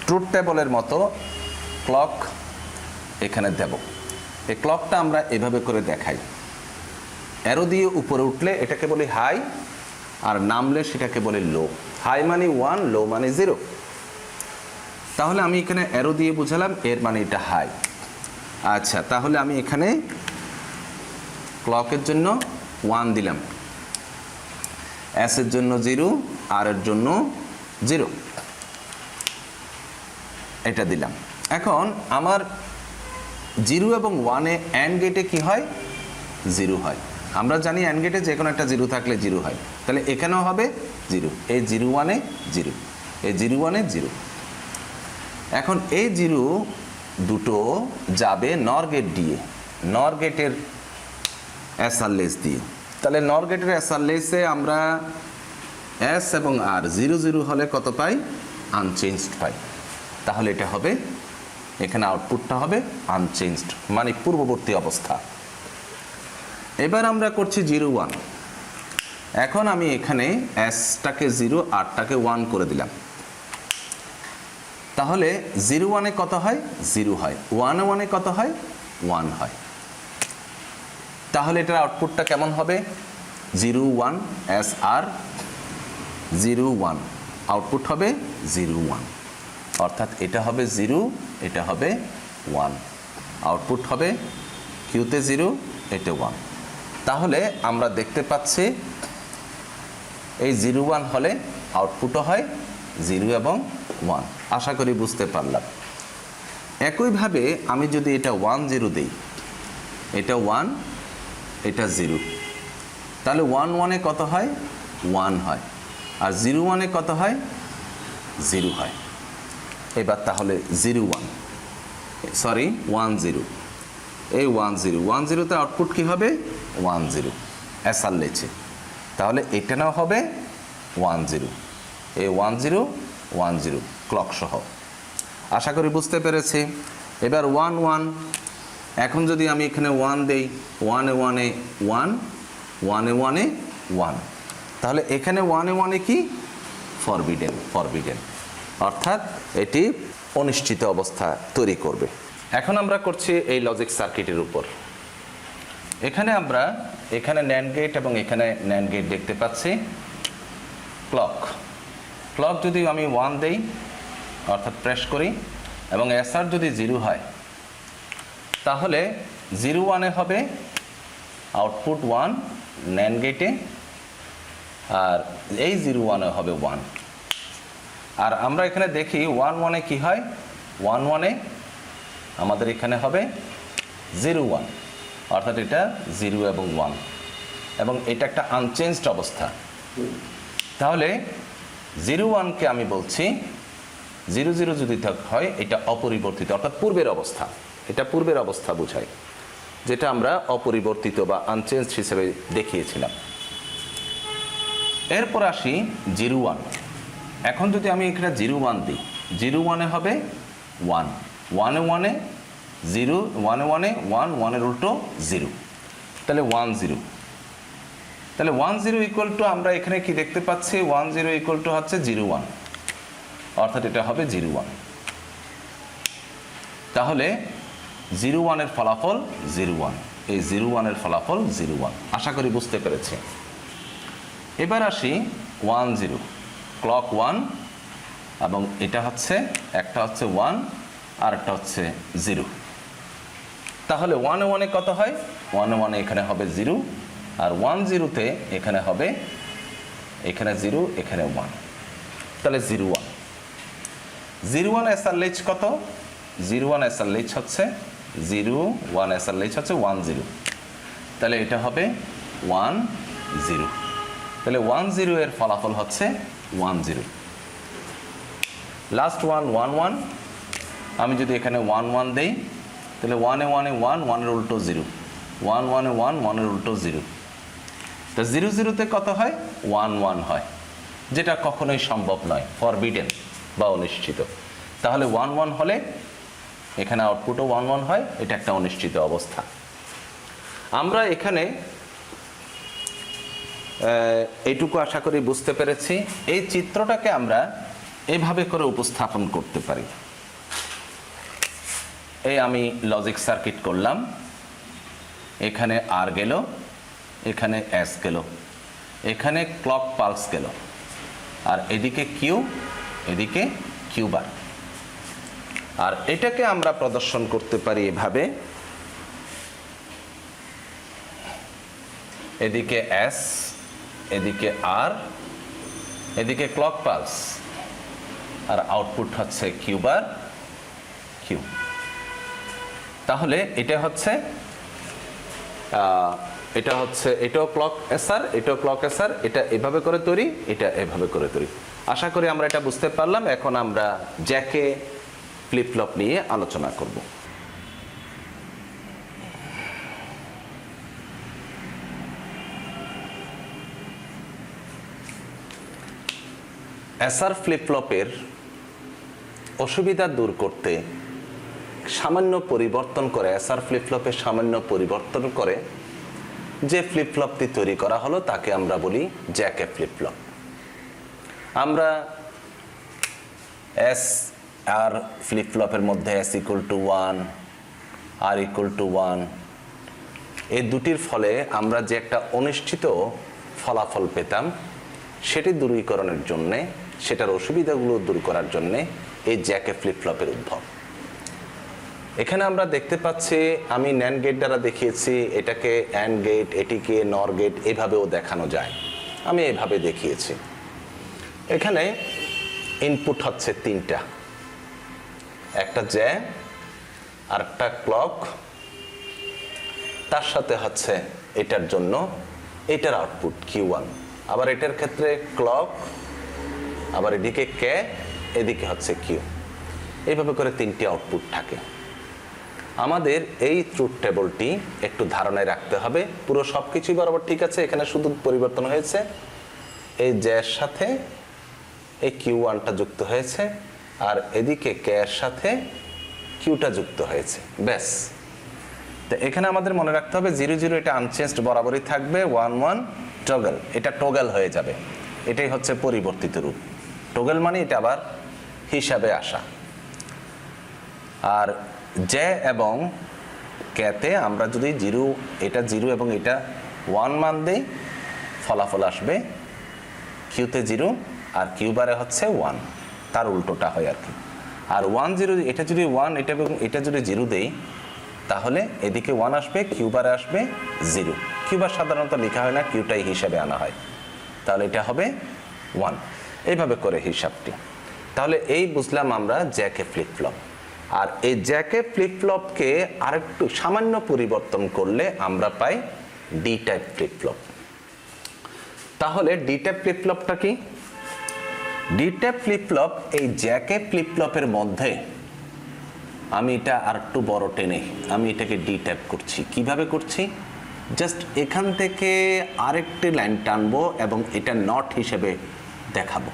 ট্রুথ টেবলের মতো ক্লক এখানে দেব। এই ক্লকটা আমরা এভাবে করে দেখাই, অ্যারো দিয়ে উপরে উঠলে এটাকে বলি হাই, আর নামলে সেটাকে বলে লো। হাই মানে 1, লো মানে 0। তাহলে আমি এখানে অ্যারো দিয়ে বুঝালাম, এর মানে এটা হাই। আচ্ছা, তাহলে আমি এখানে ক্লকের জন্য 1 দিলাম, এস এর জন্য 0, আর এর জন্য 0, এটা দিলাম। এখন আমার জিরো এবং ওয়ানে অ্যান্ড গেটে কি হয়, জিরো হয়। আমরা জানি অ্যান্ড গেটে যে কোনো একটা জিরো থাকলে জিরো হয়, তাহলে এখানেও হবে জিরো। এই জিরো ওয়ানে জিরো, এই জিরো ওয়ানে জিরো। এখন এই জিরো দুটো যাবে নর গেট দিয়ে, নর গেটের এসআর লেস দিয়ে। তাহলে নর গেটের এসআর লেসে আমরা এস এবং আর জিরো জিরো হলে কত পাই, আনচেঞ্জড পাই। তাহলে এটা হবে, এখানে আউটপুটটা হবে আনচেঞ্জড, মানে পূর্ববর্তী অবস্থা। এবার আমরা করছি জিরো ওয়ান। এখন আমি এখানে এসটাকে জিরো, আরটাকে ওয়ান করে দিলাম। তাহলে জিরো ওয়ানে কত হয়, জিরো হয়। ওয়ানে ওয়ানে কত হয়, ওয়ান হয়। তাহলে এটার আউটপুটটা কেমন হবে, জিরো ওয়ান এস আর জিরো ওয়ান, আউটপুট হবে জিরো ওয়ান। অর্থাৎ এটা হবে জিরো, এটা হবে ওয়ান, আউটপুট হবে কিউতে জিরো, এটা ওয়ান। তাহলে আমরা দেখতে পাচ্ছি এই জিরো ওয়ান হলে আউটপুটও হয় জিরো এবং ওয়ান। আশা করি বুঝতে পারলাম। একইভাবে আমি যদি এটা ওয়ান জিরো দিই, এটা ওয়ান, এটা জিরো, তাহলে ওয়ান ওয়ানে কত হয়, ওয়ান হয়। আর জিরো ওয়ানে কত হয়, জিরো হয়। এবার তাহলে zero one, sorry one zero, এই ওয়ান জিরো, ওয়ান জিরোতে আউটপুট কী হবে, ওয়ান জিরো এসআর লেছে। তাহলে এটা নাও হবে ওয়ান জিরো, এই one zero one zero clock সহ। আশা করি বুঝতে পেরেছি। এবার ওয়ান ওয়ান, এখন যদি আমি এখানে ওয়ান দেই, ওয়ানে ওয়ানে ওয়ান, ওয়ানে ওয়ানে ওয়ান, তাহলে এখানে ওয়ানে ওয়ানে কি, ফরবিডেন, ফরবিডেন, অর্থাৎ এটি অনিশ্চিত অবস্থা তৈরি করবে। এখন আমরা করছি এই লজিক সার্কিটের উপর। এখানে আমরা এখানে ন্যান্ড গেট এবং এখানে ন্যান্ড গেট দেখতে পাচ্ছি। ক্লক, ক্লক যদি আমি ওয়ান দেই, অর্থাৎ প্রেস করি, এবং এসআর যদি জিরো হয়, তাহলে জিরো ওয়ানে হবে আউটপুট ওয়ান ন্যান্ড গেটে, আর এই জিরো ওয়ানে হবে ওয়ান। আর আমরা এখানে দেখি ওয়ান ওয়ানে কি হয়, ওয়ান ওয়ানে আমাদের এখানে হবে জিরো ওয়ান, অর্থাৎ এটা জিরো এবং ওয়ান, এবং এটা একটা আনচেঞ্জড অবস্থা। তাহলে জিরো ওয়ানকে আমি বলছি জিরো জিরো যদি হয় এটা অপরিবর্তিত, অর্থাৎ পূর্বের অবস্থা। এটা পূর্বের অবস্থা বোঝায়, যেটা আমরা অপরিবর্তিত বা আনচেঞ্জড হিসেবে দেখিয়েছিলাম। এরপর আসি জিরো ওয়ান। এখন যদি আমি এখানে জিরো ওয়ান দিই, জিরো ওয়ানে হবে ওয়ান, ওয়ানে ওয়ানে জিরো, ওয়ানে ওয়ানে ওয়ান, ওয়ানের উল্টো জিরো, তাহলে ওয়ান জিরো। তাহলে ওয়ান জিরো ইকুয়াল টু আমরা এখানে কি দেখতে পাচ্ছি, ওয়ান জিরো ইকুয়াল টু হচ্ছে জিরো ওয়ান, অর্থাৎ এটা হবে জিরো ওয়ান। তাহলে জিরো ওয়ানের ফলাফল জিরো ওয়ান, এই জিরো ওয়ানের ফলাফল জিরো ওয়ান। আশা করি বুঝতে পেরেছি। এবার আসি ওয়ান জিরো, ক্লক ওয়ান, এবং এটা হচ্ছে একটা হচ্ছে ওয়ান আর একটা হচ্ছে জিরো। তাহলে ওয়ানে ওয়ানে কত হয়, ওয়ানে ওয়ানে এখানে হবে জিরো, আর ওয়ান জিরোতে এখানে হবে, এখানে জিরো এখানে ওয়ান, তাহলে zero one. Zero one SR latch কত, জিরো ওয়ান এসআর লেচ হচ্ছে জিরো, ওয়ান এসআর লেচ হচ্ছে ওয়ান জিরো, তাহলে এটা হবে ওয়ান জিরো। তাহলে ওয়ান জিরো এর ফলাফল হচ্ছে one zero. Last one one one, আমি যদি এখানে ওয়ান ওয়ান দেই, তাহলে ওয়ানে ওয়ানে ওয়ান, ওয়ানের উল্টো জিরো, ওয়ান ওয়ানে ওয়ান, ওয়ানের উল্টো জিরো, তো জিরো জিরোতে কত হয়, ওয়ান ওয়ান হয়, যেটা কখনোই সম্ভব নয়, ফরবিডেন বা অনিশ্চিত। তাহলে ওয়ান ওয়ান হলে এখানে আউটপুটও ওয়ান ওয়ান হয়, এটা একটা অনিশ্চিত অবস্থা। আমরা এখানে এইটুকু আশা করি বুঝতে পেরেছি। এই চিত্রটাকে আমরা এভাবে করে উপস্থাপন করতে পারি। এই আমি লজিক সার্কিট করলাম, এখানে আর গেল, এখানে এস গেল, এখানে ক্লক পালস গেল, আর এদিকে কিউ, এদিকে কিউ বার। আর এটাকে আমরা প্রদর্শন করতে পারি এভাবে, এদিকে এস, এদিকে আর, এদিকে ক্লক পালস, আর আউটপুট হচ্ছে কিউ বার কিউ। তাহলে এটা হচ্ছে এটাও ক্লক এসার, এটাও ক্লক এসার, এটা এভাবে করে তৈরি, এটা এভাবে করে তৈরি। আশা করি আমরা এটা বুঝতে পারলাম। এখন আমরা জ্যাকে ফ্লিপ ফ্লপ নিয়ে আলোচনা করব। এসার ফ্লিপ ফ্লপের অসুবিধা দূর করতে সামান্য পরিবর্তন করে, এসার ফ্লিপ ফ্লপের সামান্য পরিবর্তন করে যে ফ্লিপ ফ্লপটি তৈরি করা হলো তাকে আমরা বলি জ্যাকে ফ্লিপ ফ্লপ। আমরা এস আর ফ্লিপ ফ্লপের মধ্যে S equal to 1, R equal to 1, এই দুটির ফলে আমরা যে একটা অনিশ্চিত ফলাফল পেতাম সেটি দূরীকরণের জন্যে, সেটার অসুবিধাগুলো দূর করার জন্যে এই জ্যাকে ফ্লিপ ফ্লপের উদ্ভব। এখানে আমরা দেখতে পাচ্ছি, আমি ন্যান্ড গেট দ্বারা দেখিয়েছি, এটাকে অ্যান্ড গেট, এটিকে নর গেট, এভাবেও দেখানো যায়। আমি এভাবে দেখিয়েছি। এখানে ইনপুট হচ্ছে তিনটা, একটা জ্যা, আরেকটা ক্লক, তার সাথে হচ্ছে এটার জন্য এটার আউটপুট Q1, আবার এটার ক্ষেত্রে ক্লক, আবার এদিকে কে, এদিকে হচ্ছে কিউ। এইভাবে করে তিনটি আউটপুট থাকে। আমাদের এই ট্রুথ টেবলটি একটু ধারণায় রাখতে হবে। পুরো সব কিছুই বরাবর ঠিক আছে, এখানে শুধু পরিবর্তন হয়েছে এই জ্যার সাথে এই Q1টা যুক্ত হয়েছে, আর এদিকে কে এর সাথে কিউটা যুক্ত হয়েছে, ব্যাস। তো এখানে আমাদের মনে রাখতে হবে 0 0 এটা আনচেঞ্জড বরাবরই থাকবে, 1 1 টগল, এটা টগল হয়ে যাবে। এটাই হচ্ছে পরিবর্তিত রূপ। টগল মানে এটা আবার হিসাবে আসা। আর জে এবং কেতে আমরা যদি 0, এটা 0 এবং এটা 1 মান দেই, ফলাফল আসবে কিউতে 0 আর কিউ বারে হচ্ছে 1, তার উল্টোটা হয় আর কি। আর 1 0, এটা যদি 1, এটা এবং এটা যদি 0 দেই তাহলে এদিকে 1 আসবে, কিউ বারে আসবে 0। কিউ বার সাধারণত লেখা হয় না, কিউটাই হিসাবে আনা হয়, তাহলে এটা হবে 1। এইভাবে করে হিসাবটি। তাহলে এই বুঝলাম আমরা জ্যাকে ফ্লিপ ফ্লপ। আর এই জ্যাকে ফ্লিপ ফ্লপকে আরেকটু সামান্য পরিবর্তন করলে আমরা পাই ডি টাইপ ফ্লিপ ফ্লপ। তাহলে ডি টাইপ ফ্লিপ ফ্লপটা কি? ডি টাইপ ফ্লিপ ফ্লপ এই জ্যাকে ফ্লিপ ফ্লপের মধ্যে, আমি এটা আর একটু বড় টেনে আমি এটাকে ডি টাইপ করছি। কিভাবে করছি? জাস্ট এখান থেকে আরেকটি লাইন টানবো এবং এটা নট হিসেবে দেখাবো।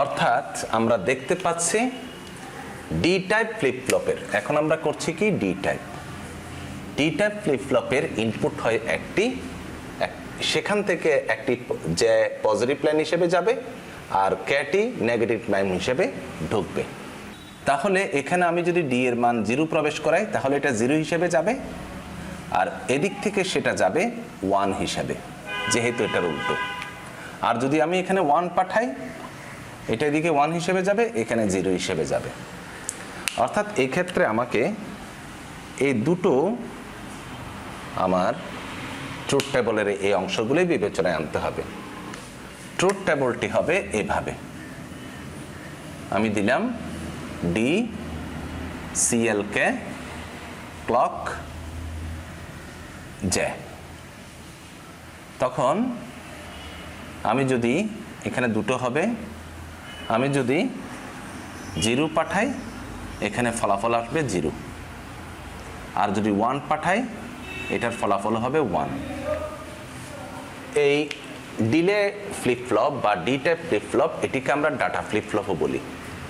অর্থাৎ আমরা দেখতে পাচ্ছি ডি টাইপ ফ্লিপ ফ্লপের, এখন আমরা করছি কি D type. D type flip ফ্লপের ইনপুট হয় একটি, সেখান থেকে একটি যে পজিটিভ লাইন হিসেবে যাবে আর ক্যাটি নেগেটিভ লাইন হিসেবে ঢুকবে। তাহলে এখানে আমি যদি ডি এর মান 0 প্রবেশ করাই তাহলে এটা 0 হিসেবে যাবে, আর এদিক থেকে সেটা যাবে 1 হিসেবে, যেহেতু এটার উল্টো। আর যদি আমি এখানে 1 পাঠাই, এটা এদিকে 1 হিসেবে যাবে, এখানে 0 হিসেবে যাবে। অর্থাৎ এক্ষেত্রে আমাকে এই দুটো আমার ট্রুথ টেবলের এই অংশগুলোই বিবেচনায় আনতে হবে। ট্রুথ টেবলটি হবে এভাবে, আমি দিলাম ডি সিএলকে ক্লক জে। তখন আমি যদি এখানে দুটো হবে, আমি যদি 0 পাঠাই এখানে ফলাফল আসবে 0, আর যদি 1 পাঠাই এটার ফলাফল হবে 1। এই ডিলে ফ্লিপ ফ্লপ বা ডি টাইপ ফ্লিপ ফ্লপ, এটিকে আমরা ডাটা ফ্লিপ ফ্লপও বলি।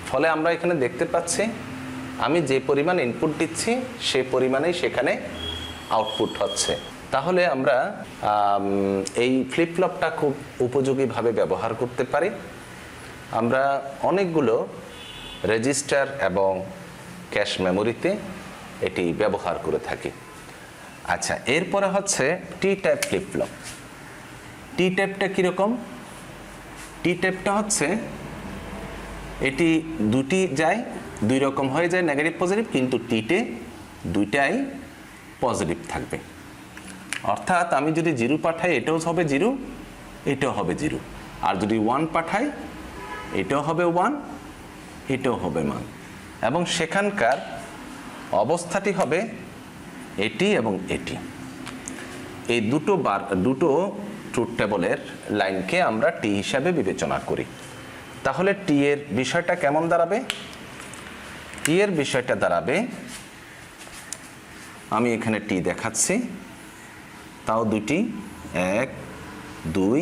ফলে আমরা এখানে দেখতে পাচ্ছি আমি যে পরিমাণ ইনপুট দিচ্ছি সেই পরিমাণেই সেখানে আউটপুট হচ্ছে। তাহলে আমরা এই ফ্লিপ ফ্লপটা খুব উপযোগীভাবে ব্যবহার করতে পারি। আমরা অনেকগুলো রেজিস্টার এবং ক্যাশ মেমোরিতে এটি ব্যবহার করে থাকি। আচ্ছা, এরপরে হচ্ছে টি টাইপ ফ্লিপ ফ্লপ। টি টাইপটা কীরকম? টি টাইপটা হচ্ছে এটি দুটি যায়, দুই রকম হয়ে যায় নেগেটিভ পজিটিভ, কিন্তু টিতে দুইটাই পজিটিভ থাকবে। অর্থাৎ আমি যদি 0 পাঠাই এটাও হবে 0, এটাও হবে 0, আর যদি 1 পাঠাই এটাও হবে 1, এটাও হবে মান। এবং সেখানকার অবস্থাটি হবে এটি এবং এটি। এই দুটো ট্রুথ টেবলের লাইনকে আমরা টি হিসাবে বিবেচনা করি। তাহলে টি এর বিষয়টা কেমন দাঁড়াবে? টি এর বিষয়টা দাঁড়াবে, আমি এখানে টি দেখাচ্ছি, তাও দুটি, 1 2,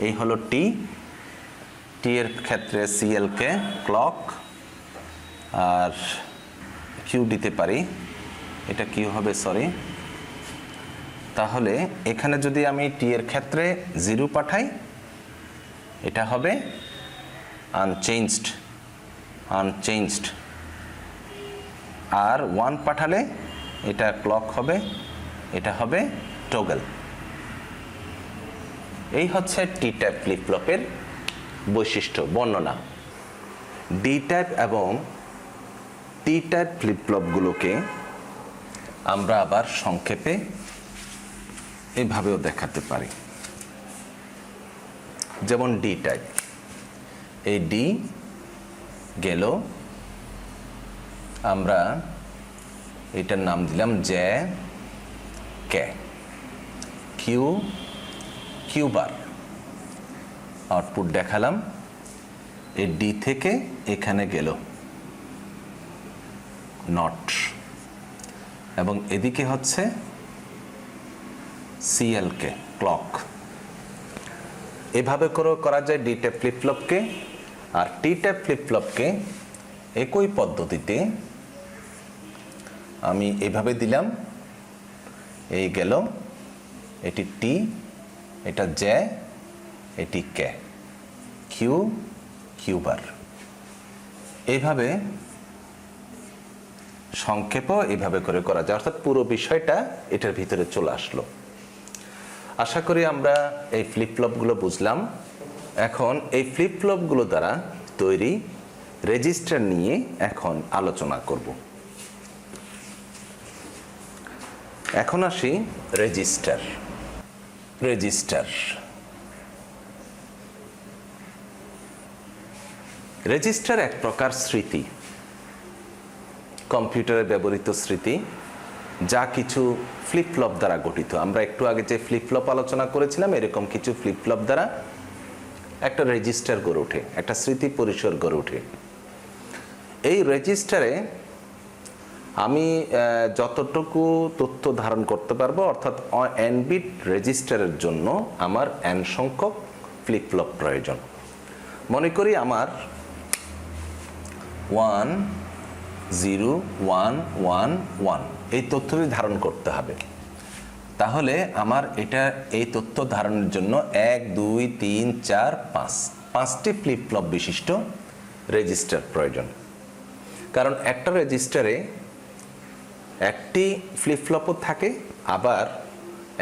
এই হলো টি। টি এর ক্ষেত্রে সিএলকে ক্লক, আর কিউ দিতে পারি, এটা কিউ হবে, সরি। তাহলে এখানে যদি আমি টি এর ক্ষেত্রে 0 পাঠাই, এটা হবে আনচেঞ্জড, আর 1 পাঠালে এটা ক্লক হবে, এটা হবে টগল। এই হচ্ছে টি টাইপ ফ্লিপ ফ্লপের বৈশিষ্ট্য বর্ণনা। ডি টাইপ এবং টি টাইপ ফ্লিপ ফ্লপগুলোকে আমরা আবার সংক্ষেপে এভাবেও দেখাতে পারি। যেমন ডি টাইপ, এই ডি গেল, আমরা এটার নাম দিলাম J K, Q bar, output দেখালাম, এই ডি থেকে এখানে গেল নট, এবং এদিকে হচ্ছে সিএলকে ক্লক। এভাবে করেও করা যায় ডি টাইপ ফ্লিপ ফ্লপকে। আর টি টাইপ ফ্লিপ ফ্লপকে একই পদ্ধতিতে আমি এভাবে দিলাম, এই গেল, এটি টি, এটা জে, এটি কে, কিউ বার। এইভাবে সংক্ষেপও এভাবে করে করা যায়, অর্থাৎ পুরো বিষয়টা এটার ভিতরে চলে আসলো। আশা করি আমরা এই ফ্লিপ ফ্লপগুলো বুঝলাম। এখন এই ফ্লিপ ফ্লপগুলো দ্বারা তৈরি রেজিস্টার নিয়ে এখন আলোচনা করব। এখন আসি রেজিস্টার। রেজিস্টার এক প্রকার স্মৃতি, কম্পিউটারে ব্যবহৃত স্মৃতি, যা কিছু ফ্লিপ ফ্লপ দ্বারা গঠিত। আমরা একটু আগে যে ফ্লিপ ফ্লপ আলোচনা করেছিলাম, এরকম কিছু ফ্লিপ ফ্লপ দ্বারা একটা রেজিস্টার গড়ে ওঠে, একটা স্মৃতি পরিসর গড়ে ওঠে। এই রেজিস্টারে আমি যতটুকু তথ্য ধারণ করতে পারবো, অর্থাৎ n বিট রেজিস্টারের জন্য আমার n সংখ্যক ফ্লিপ ফ্লপ প্রয়োজন। মনে করি আমার 1 0 1 1 1 এই তথ্যটি ধারণ করতে হবে। তাহলে আমার এই তথ্য ধারণের জন্য 1 2 3 4 5 5টি ফ্লিপ ফ্লপ বিশিষ্ট রেজিস্টার প্রয়োজন। কারণ একটা রেজিস্টারে একটি ফ্লিপ ফ্লপও থাকে, আবার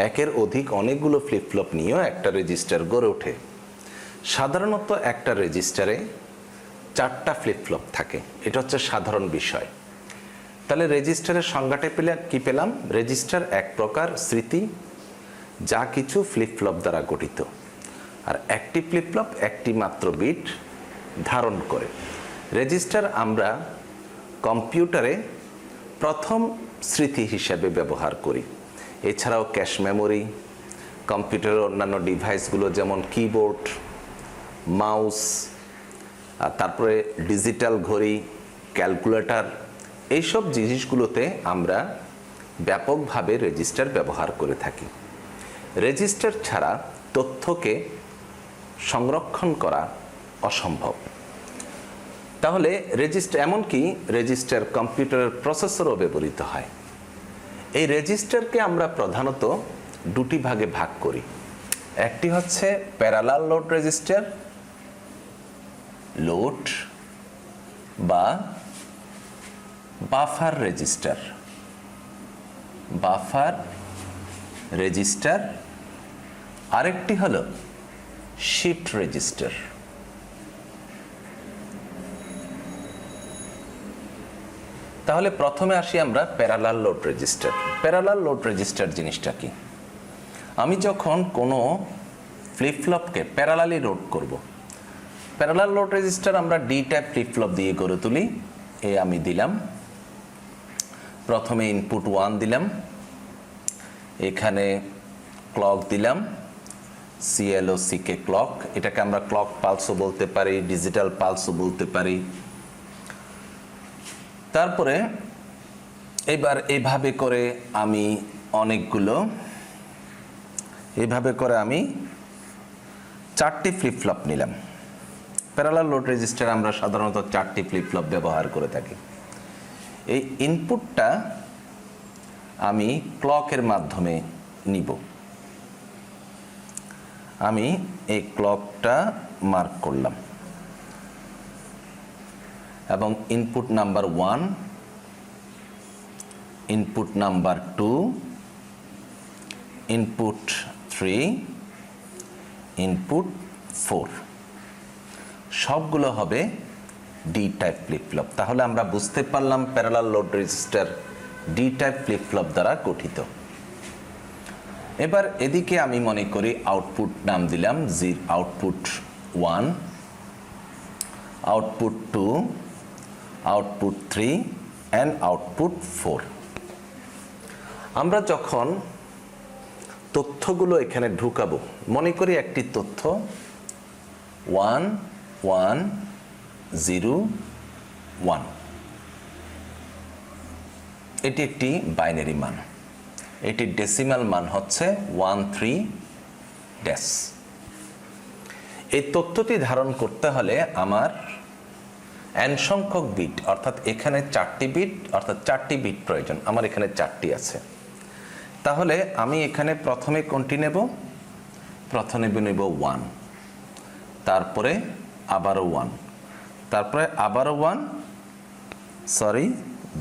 একের অধিক অনেকগুলো ফ্লিপ ফ্লপ নিয়েও একটা রেজিস্টার গড়ে ওঠে। সাধারণত একটা রেজিস্টারে 4টা ফ্লিপ ফ্লপ থাকে, এটা হচ্ছে সাধারণ বিষয়। তাহলে রেজিস্টারের সংজ্ঞাটা কি পেলাম? রেজিস্টার এক প্রকার স্মৃতি, যা কিছু ফ্লিপ ফ্লপ দ্বারা গঠিত, আর একটি ফ্লিপ ফ্লপ একটি মাত্র বিট ধারণ করে। রেজিস্টার আমরা কম্পিউটারে প্রথম স্মৃতি হিসাবে ব্যবহার করি। এছাড়াও ক্যাশ মেমোরি, কম্পিউটারের অন্যান্য ডিভাইসগুলো যেমন কিবোর্ড, মাউস, তারপরে ডিজিটাল ঘড়ি, ক্যালকুলেটর, এইসব জিনিসগুলোতে আমরা ব্যাপকভাবে রেজিস্টার ব্যবহার করে থাকি। রেজিস্টার ছাড়া তথ্যকে সংরক্ষণ করা অসম্ভব। তাহলে এমনকি রেজিস্টার কম্পিউটারের প্রসেসরও ব্যবহৃত হয়। এই রেজিস্টারকে আমরা প্রধানত দুটি ভাগে ভাগ করি। একটি হচ্ছে প্যারালাল লোড রেজিস্টার, লোড বা বাফার রেজিস্টার, আরেকটি হলো শিফট রেজিস্টার। তাহলে প্রথমে আসি আমরা parallel load register. Parallel load register জিনিসটা কি? আমি যখন কোনো ফ্লিপ ফ্লপকে প্যারালালি লোড করব, প্যারালাল লোড রেজিস্টার আমরা ডি টাইপ ফ্লিপ ফ্লপ দিয়ে গড়ে তুলি। আমি দিলাম, প্রথমে ইনপুট 1 দিলাম, এখানে ক্লক দিলাম, CLOCK ক্লক, এটাকে আমরা ক্লক পালসও বলতে পারি, ডিজিটাল পালসও বলতে পারি। তারপরে এবার এইভাবে করে আমি অনেকগুলো, এইভাবে করে আমি 4টি ফ্লিপ ফ্লপ নিলাম। প্যারালাল লোড রেজিস্টার আমরা সাধারণত 4টি ফ্লিপ ফ্লপ ব্যবহার করে থাকি। এই ইনপুটটা আমি ক্লকের মাধ্যমে নিব। আমি এই ক্লকটা মার্ক করলাম এবং input number 1, input number 2, input 3, input 4 সবগুলো হবে ডি টাইপ ফ্লিপ ফ্লপ। তাহলে আমরা বুঝতে পারলাম parallel load register D type flip flop দ্বারা গঠিত। এবার এদিকে আমি মনে করি আউটপুট নাম দিলাম output 1, output 2, output 3 and output 4। আমরা যখন তথ্যগুলো এখানে ঢুকাবো, মনে করি একটি তথ্য 1 1 0 1, এটি একটি বাইনারি মান, এটির ডেসিমাল মান হচ্ছে 13 ড্যাশ। এই তথ্যটি ধারণ করতে হলে আমার n সংখ্যক বিট, অর্থাৎ এখানে 4টি বিট, অর্থাৎ 4টি বিট প্রয়োজন। আমার এখানে 4টি আছে। তাহলে আমি এখানে প্রথমে কোনটি নেব? প্রথমে নেব 1, তারপরে আবারও 1, তারপরে আবারও 1,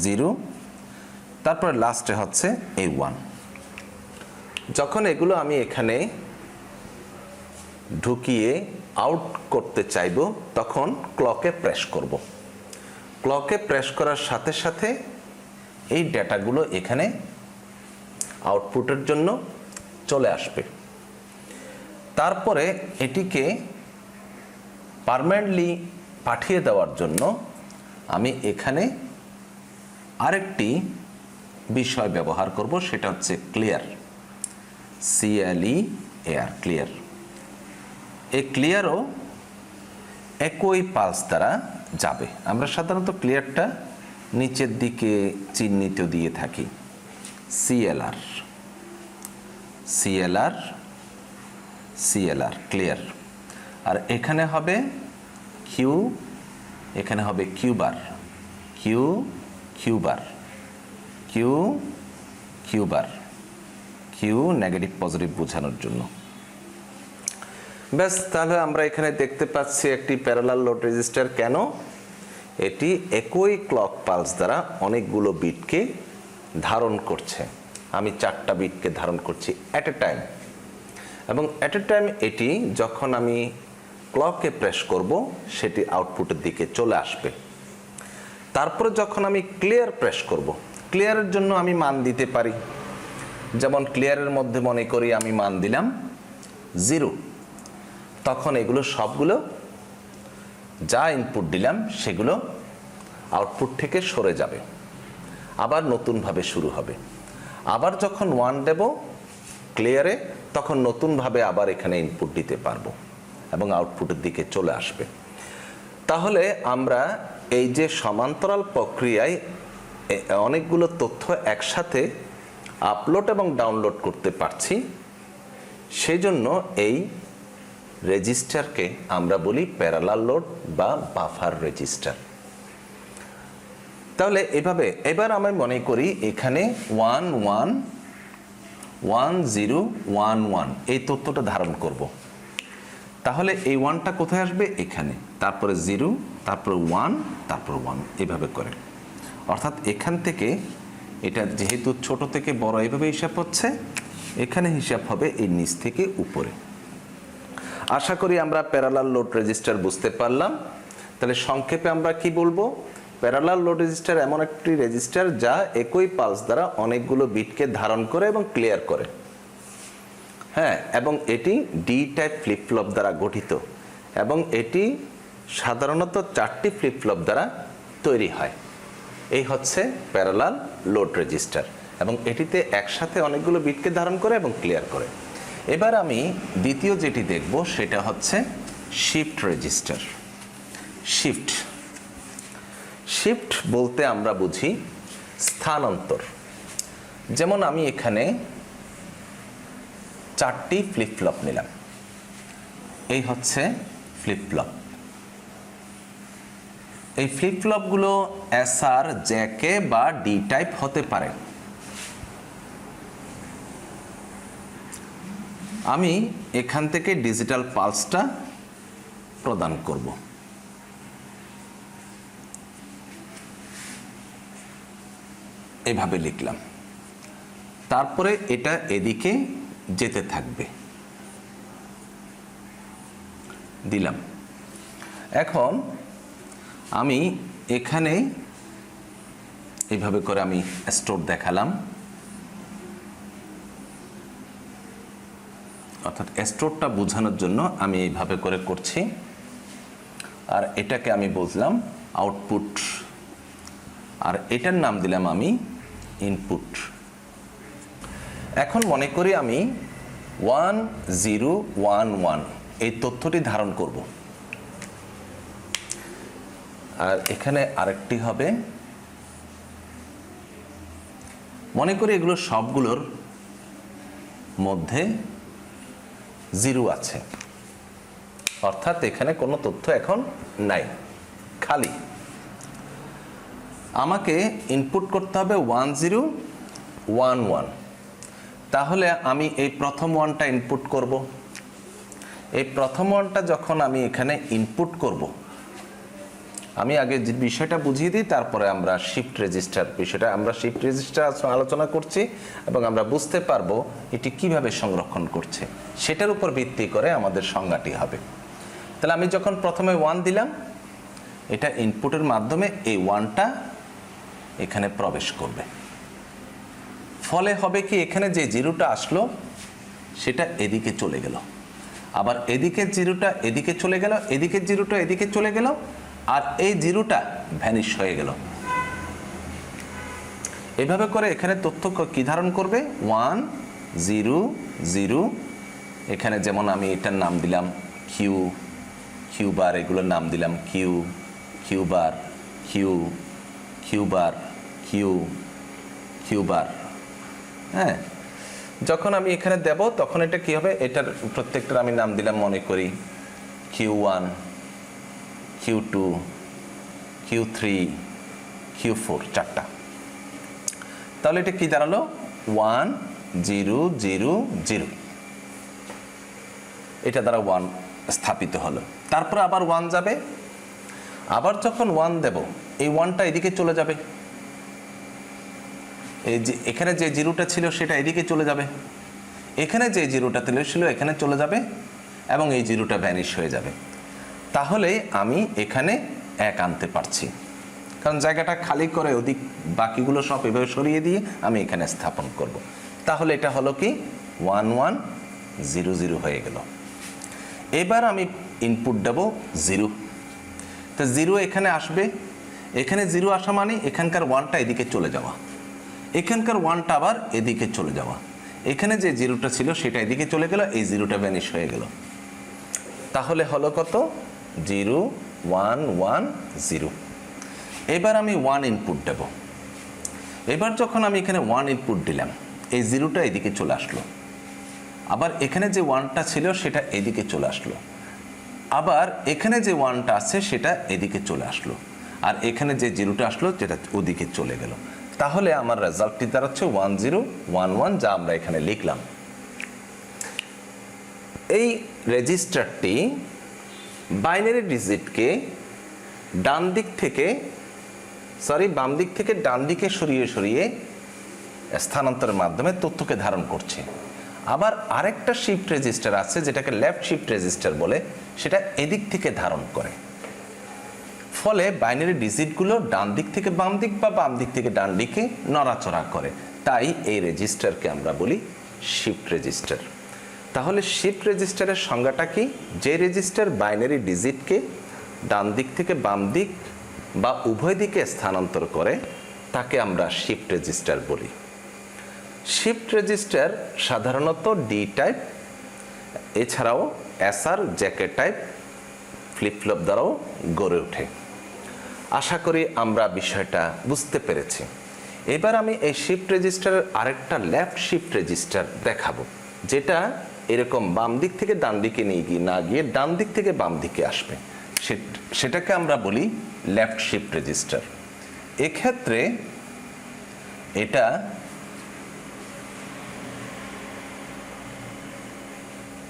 0, তারপরে লাস্টে হচ্ছে এই 1। যখন এগুলো আমি এখানে ঢুকিয়ে আউট করতে চাইব, তখন ক্লকে প্রেস করব। ক্লকে প্রেস করার সাথে সাথে এই ডেটাগুলো এখানে আউটপুটের জন্য চলে আসবে। তারপরে এটিকে পার্মানেন্টলি পাঠিয়ে দেওয়ার জন্য আমি এখানে আরেকটি বিষয় ব্যবহার করব, সেটা হচ্ছে ক্লিয়ার, CLEAR, ক্লিয়ার। এই ক্লিয়ারও একই পালস দ্বারা যাবে। আমরা সাধারণত ক্লিয়ারটা নিচের দিকে চিহ্নিত দিয়ে থাকি, CLR, CLR, CLR, ক্লিয়ার। আর এখানে হবে কিউ, এখানে হবে Q bar, Q Q bar, Q Q bar, Q negative positive বোঝানোর জন্য। ব্যাস, তাহলে আমরা এখানে দেখতে পাচ্ছি একটি প্যারালাল লোড রেজিস্টার। কেন? এটি একই ক্লক পালস দ্বারা অনেকগুলো বিটকে ধারণ করছে। আমি 4টা বিটকে ধারণ করছি অ্যাট এ টাইম, এবং অ্যাট এ টাইম এটি যখন আমি ক্লকে প্রেস করব সেটি আউটপুটের দিকে চলে আসবে। তারপরে যখন আমি ক্লিয়ার প্রেস করব, ক্লিয়ারের জন্য আমি মান দিতে পারি। যেমন ক্লিয়ারের মধ্যে মনে করি আমি মান দিলাম 0, তখন এগুলো সবগুলো যা ইনপুট দিলাম সেগুলো আউটপুট থেকে সরে যাবে, আবার নতুনভাবে শুরু হবে। আবার যখন 1 দেব ক্লিয়ারে, তখন নতুনভাবে আবার এখানে ইনপুট দিতে পারবো এবং আউটপুটের দিকে চলে আসবে। তাহলে আমরা এই যে সমান্তরাল প্রক্রিয়ায় অনেকগুলো তথ্য একসাথে আপলোড এবং ডাউনলোড করতে পারছি, সেই জন্য এই রেজিস্টারকে আমরা বলি প্যারালাল লোড বা বাফার রেজিস্টার। তাহলে এভাবে এবার আমি মনে করি এখানে 1 1 1 0 1 1 এই তথ্যটা ধারণ করব। তাহলে এই 1টা কোথায় আসবে? এখানে, তারপরে 0, তারপরে 1, তারপর 1, এভাবে করে। অর্থাৎ এখান থেকে এটা যেহেতু ছোট থেকে বড় এভাবে হিসাব হচ্ছে, এখানে হিসাব হবে এই নিচ থেকে উপরে। আশা করি আমরা প্যারালাল লোড রেজিস্টার বুঝতে পারলাম। তাহলে সংক্ষেপে আমরা কি বলবো? প্যারালাল লোড রেজিস্টার এমন একটি রেজিস্টার যা একই পালস দ্বারা অনেকগুলো বিটকে ধারণ করে এবং ক্লিয়ার করে। হ্যাঁ, এবং এটি ডি টাইপ ফ্লিপ ফ্লপ দ্বারা গঠিত, এবং এটি সাধারণত 4টি ফ্লিপ ফ্লপ দ্বারা তৈরি হয়। এই হচ্ছে প্যারালাল লোড রেজিস্টার, এবং এটিতে একসাথে অনেকগুলো বিটকে ধারণ করে এবং ক্লিয়ার করে। এবার আমি দ্বিতীয় যেটি দেখব সেটা হচ্ছে শিফট রেজিস্টার। শিফট বলতে আমরা বুঝি স্থানান্তর। যেমন আমি এখানে 4টি ফ্লিপ ফ্লপ নিলাম, এই হচ্ছে ফ্লিপ ফ্লপ। এই ফ্লিপ ফ্লপগুলো SR, JK বা D টাইপ হতে পারে। আমি এখান থেকে ডিজিটাল পালসটা প্রদান করব। এভাবে লিখলাম, তারপরে এটা এদিকে যেতে থাকবে, দিলাম। এখন আমি এখানে এইভাবে করে আমি স্টোর দেখালাম, অর্থাৎ স্টোরটা বোঝানোর জন্য আমি এইভাবে করে করছি। আর এটাকে আমি বুঝলাম আউটপুট, আর এটার নাম দিলাম আমি ইনপুট। এখন মনে করি আমি 1011 এই তথ্যটি ধারণ করব, আর এখানে আরেকটি হবে। মনে করি এগুলো সবগুলোর মধ্যে 0 আছে, অর্থাৎ এখানে কোনো তথ্য এখন নাই, খালি। আমাকে ইনপুট করতে হবে 1011। তাহলে আমি এই প্রথম 1টা ইনপুট করব। এই প্রথম 1টা যখন আমি এখানে ইনপুট করব, আমি আগে যে বিষয়টা বুঝিয়ে দিই, তারপরে আমরা শিফট রেজিস্টার বিষয়টা, আমরা শিফট রেজিস্টার আলোচনা করছি এবং আমরা বুঝতে পারবো এটি কিভাবে সংরক্ষণ করছে, সেটার উপর ভিত্তি করে আমাদের সংজ্ঞাটি হবে। তাহলে আমি যখন প্রথমে 1 দিলাম, এটা ইনপুটের মাধ্যমে এই 1টা এখানে প্রবেশ করবে। ফলে হবে কি, এখানে যে 0টা আসলো সেটা এদিকে চলে গেল, আবার এদিকে 0টা এদিকে চলে গেল, এদিকে 0টা এদিকে চলে গেল, আর এই 0টা ভ্যানিশ হয়ে গেল। এভাবে করে এখানে তথ্য কি ধারণ করবে, 1 0 0। এখানে যেমন আমি এটার নাম দিলাম কিউ বার, এগুলোর নাম দিলাম Q bar, Q bar, Q bar. হ্যাঁ, যখন আমি এখানে দেব তখন এটা কি হবে, এটার প্রত্যেকটার আমি নাম দিলাম, মনে করি Q1, Q2, Q3, Q4, 4টা। তাহলে এটা কি দাঁড়ালো, 1 0 0 0। এটা দ্বারা 1 স্থাপিত হলো। তারপর আবার 1 যাবে, আবার যখন 1 দেব, এই 1টা এদিকে চলে যাবে, এই যে এখানে যে 0টা ছিল সেটা এদিকে চলে যাবে, এখানে যে 0টা ছিল এখানে চলে যাবে, এবং এই 0টা ভ্যানিশ হয়ে যাবে। তাহলে আমি এখানে 1 আনতে পারছি, কারণ জায়গাটা খালি করে ওদিক বাকিগুলো সব এভাবে সরিয়ে দিয়ে আমি এখানে স্থাপন করব। তাহলে এটা হলো কি 1100 হয়ে গেল। এবার আমি ইনপুট দেব 0। তো 0 এখানে আসবে, এখানে 0 আসা মানে এখানকার 1টা এদিকে চলে যাওয়া, এখানকার 1টা আবার এদিকে চলে যাওয়া, এখানে যে 0টা ছিল সেটা এদিকে চলে গেল, এই 0টা ভ্যানিশ হয়ে গেল। তাহলে হলো কত, 0 1 1 0। এবার আমি 1 ইনপুট দেব। এবার যখন আমি এখানে 1 ইনপুট দিলাম, এই 0টা এদিকে চলে আসলো, আবার এখানে যে 1টা ছিল সেটা এদিকে চলে আসলো, আবার এখানে যে 1টা আছে সেটা এদিকে চলে আসলো, আর এখানে যে 0টা আসলো যেটা ওদিকে চলে গেল। তাহলে আমার রেজাল্টটি দাঁড়াচ্ছে 1011, যা আমরা এখানে লিখলাম। এই রেজিস্টারটি বাইনারি ডিজিটকে বাম দিক থেকে ডান দিকে সরিয়ে সরিয়ে স্থানান্তরের মাধ্যমে তথ্যকে ধারণ করছে। আবার আরেকটা শিফট রেজিস্টার আছে যেটাকে লেফট শিফট রেজিস্টার বলে, সেটা এদিক থেকে ধারণ করে। ফলে বাইনারি ডিজিটগুলো ডান দিক থেকে বাম দিক বা বাম দিক থেকে ডান দিকে নড়াচড়া করে। তাই এই রেজিস্টারকে আমরা বলি শিফট রেজিস্টার। তাহলে শিফট রেজিস্টারের সংজ্ঞাটা কি, যে রেজিস্টার বাইনারি ডিজিটকে ডান দিক থেকে বাম দিক বা উভয় দিকে স্থানান্তর করে তাকে আমরা শিফট রেজিস্টার বলি। শিফট রেজিস্টার সাধারণত ডি টাইপ, এছাড়াও এসআর জ্যাকে টাইপ ফ্লিপ ফ্লপ দ্বারাও গড়ে ওঠে। আশা করি আমরা বিষয়টা বুঝতে পেরেছি। এবার আমি এই শিফট রেজিস্টারের আরেকটা লেফট শিফট রেজিস্টার দেখাবো, যেটা এরকম বাম দিক থেকে ডান দিকে না গিয়ে ডান দিক থেকে বাম দিকে আসবে। সেটাকে আমরা বলি লেফট শিফট রেজিস্টার। এক্ষেত্রে এটা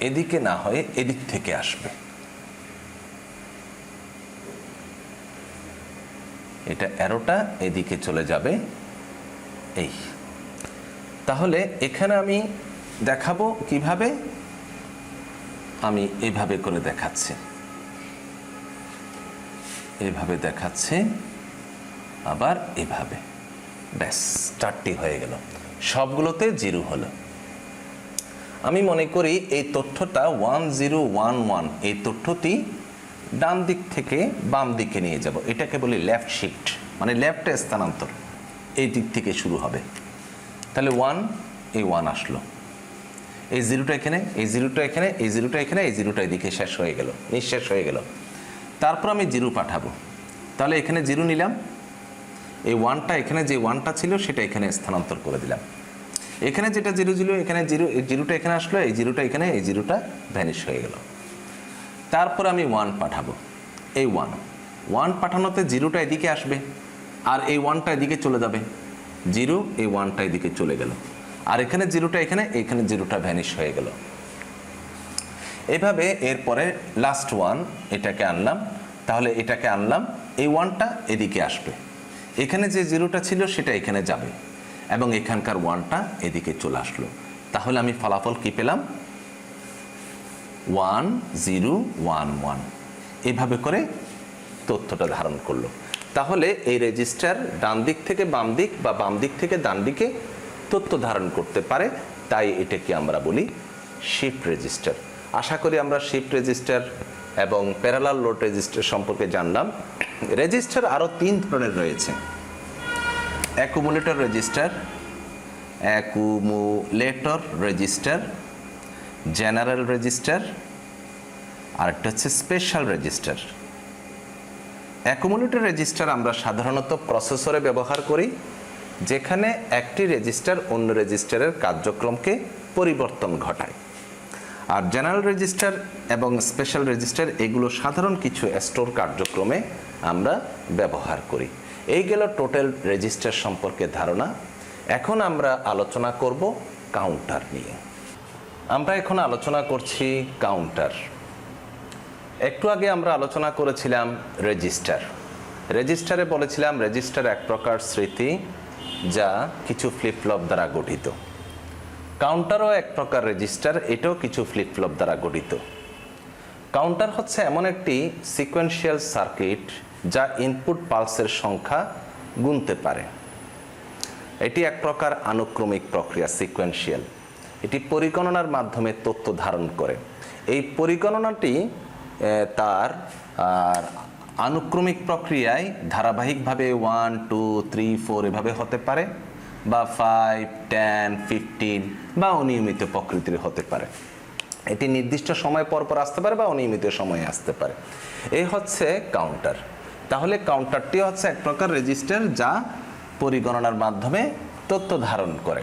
এদিকে না হয়ে এদিক থেকে আসবে। এটা অ্যারোটা এদিকে চলে যাবে এই। তাহলে এখানে আমি দেখাবো কিভাবে, আমি এইভাবে করে দেখাচ্ছি, এইভাবে দেখাচ্ছি, আবার এভাবে, ব্যাস 4টি হয়ে গেল, সবগুলোতে 0 হলো। আমি মনে করি এই তথ্যটা 1011, এই তথ্যটি ডান দিক থেকে বাম দিকে নিয়ে যাব। এটাকে বলি লেফট শিফট, মানে লেফটে স্থানান্তর, এই দিক থেকে শুরু হবে। তাহলে 1, এই 1 আসলো, এই 0টা এখানে, এই 0টা এখানে, এই 0টা এখানে, এই 0টা এদিকে শেষ হয়ে গেল, নিঃশেষ হয়ে গেল। তারপর আমি 0 পাঠাবো, তাহলে এখানে 0 নিলাম, এই 1টা এখানে, যে 1টা ছিল সেটা এখানে স্থানান্তর করে দিলাম। এখানে যেটা 0 ছিল এখানে 0, এই 0টা এখানে আসলো, এই 0টা এখানে, এই 0টা ভ্যানিশ হয়ে গেল। তারপর আমি 1 পাঠাবো, এই 1 পাঠানোতে 0টা এদিকে আসবে, আর এই 1টা এদিকে চলে যাবে, 0, এই 1টা এদিকে চলে গেল, আর এখানে 0টা এখানে, এখানে 0টা ভ্যানিশ হয়ে গেল। এভাবে এরপরে লাস্ট 1 এটাকে আনলাম, তাহলে এটাকে আনলাম, এই 1টা এদিকে আসবে, এখানে যে 0টা ছিল সেটা এখানে যাবে, এবং এখানকার 1টা এদিকে চলে আসলো। তাহলে আমি ফলাফল কি পেলাম? 1011, এভাবে করে তথ্যটা ধারণ করলো। তাহলে এই রেজিস্টার ডান দিক থেকে বাম দিক বা বাম দিক থেকে ডান দিকে তথ্য ধারণ করতে পারে, তাই এটাকে আমরা বলি শিফট রেজিস্টার। আশা করি আমরা শিফট রেজিস্টার এবং প্যারালাল লোড রেজিস্টার সম্পর্কে জানলাম। রেজিস্টার আরও 3 ধরনের রয়েছে: অ্যাকুমুলেটর রেজিস্টার, জেনারেল রেজিস্টার, আর একটা হচ্ছে স্পেশাল রেজিস্টার। অ্যাকুমুলেটর রেজিস্টার আমরা সাধারণত প্রসেসরে ব্যবহার করি, যেখানে একটি রেজিস্টার অন্য রেজিস্টারের কার্যক্রমকে পরিবর্তন ঘটায়। আর জেনারেল রেজিস্টার এবং স্পেশাল রেজিস্টার এগুলো সাধারণ কিছু স্টোর কার্যক্রমে আমরা ব্যবহার করি। এই গেল টোটাল রেজিস্টার সম্পর্কে ধারণা। এখন আমরা আলোচনা করব কাউন্টার নিয়ে। আমরা এখন আলোচনা করছি কাউন্টার। একটু আগে আমরা আলোচনা করেছিলাম রেজিস্টার। রেজিস্টারে বলেছিলাম রেজিস্টার এক প্রকার স্মৃতি যা কিছু ফ্লিপ ফ্লপ দ্বারা গঠিত। কাউন্টারও এক প্রকার রেজিস্টার, এটাও কিছু ফ্লিপ ফ্লপ দ্বারা গঠিত। কাউন্টার হচ্ছে এমন একটি সিকোয়েন্সিয়াল সার্কিট যা ইনপুট পালসের সংখ্যা গুনতে পারে। এটি এক প্রকার আনুক্রমিক প্রক্রিয়া, সিকোয়েন্সিয়াল। এটি পরিগণনার মাধ্যমে তথ্য ধারণ করে। এই পরিগণনাটি তার আনুক্রমিক প্রক্রিয়ায় ধারাবাহিকভাবে 1, 2, 3, 4 এভাবে হতে পারে, বা 5, 10, 15 বা অনিয়মিত প্রকৃতির হতে পারে। এটি নির্দিষ্ট সময় পর পর আসতে পারে বা অনিয়মিত সময়ে আসতে পারে। এই হচ্ছে কাউন্টার। তাহলে কাউন্টারটি হচ্ছে এক প্রকার রেজিস্টার যা পরিগণনার মাধ্যমে তথ্য ধারণ করে।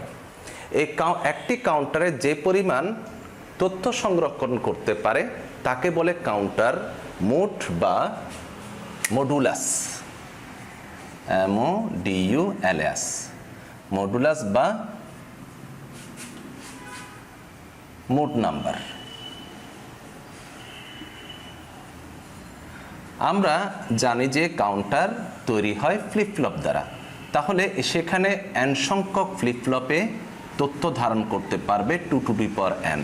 একটি কাউন্টারে যে পরিমাণ তথ্য সংরক্ষণ করতে পারে তাকে বলে কাউন্টার মোড বা মডুলাস, MODULAS, মডুলাস বা মোড নাম্বার। আমরা জানি যে কাউন্টার তৈরি হয় ফ্লিপ ফ্লপ দ্বারা। তাহলে সেখানে n সংখ্যক ফ্লিপ ফ্লপে তথ্য ধারণ করতে পারবে 2 to the power n,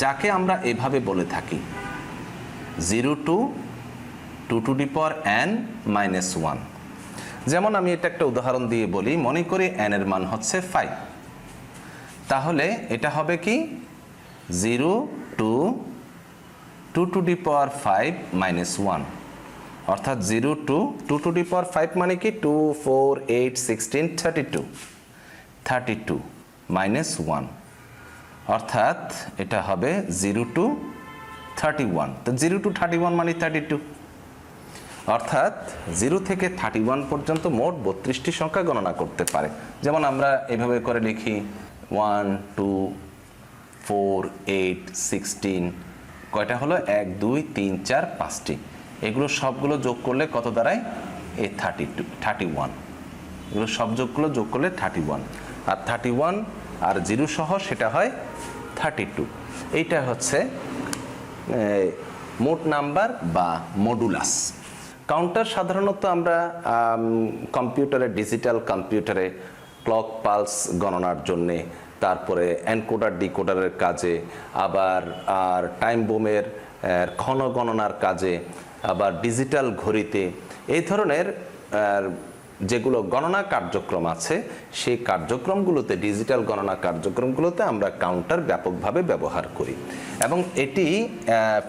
যাকে আমরা এভাবে বলে থাকি 0 to 2 to the power n minus 1। যেমন আমি এটা একটা উদাহরণ দিয়ে বলি, মনে করি n এর মান হচ্ছে 5, তাহলে এটা হবে কি 0 to 2 to the power 5 minus 1, অর্থাৎ 0 টু 2 টু দি পাওয়ার 5 মানে কি 2 4 8 16 32 মাইনাস 1, অর্থাৎ এটা হবে 0 টু 31। তো 0 টু 31 মানে 32, অর্থাৎ 0 থেকে 31 পর্যন্ত মোট 32টি সংখ্যা গণনা করতে পারে। যেমন আমরা এভাবে করে লিখি 1 2 4 8 16, কয়টা হলো 1 2 3 4 5টি, এগুলো সবগুলো যোগ করলে কত দাঁড়ায়? এই 31। এগুলো সব যোগগুলো যোগ করলে 31, আর 31 আর 0 সহ সেটা হয় 32। এইটা হচ্ছে মোট নাম্বার বা মডুলাস। কাউন্টার সাধারণত আমরা কম্পিউটারে, ডিজিটাল কম্পিউটারে ক্লক পালস গণনার জন্যে, তারপরে এনকোডার ডিকোডারের কাজে, আবার আর টাইম বোমের ক্ষণ গণনার কাজে, আবার ডিজিটাল ঘড়িতে, এই ধরনের যেগুলো গণনা কার্যক্রম আছে সেই কার্যক্রমগুলোতে, ডিজিটাল গণনা কার্যক্রমগুলোতে আমরা কাউন্টার ব্যাপকভাবে ব্যবহার করি। এবং এটি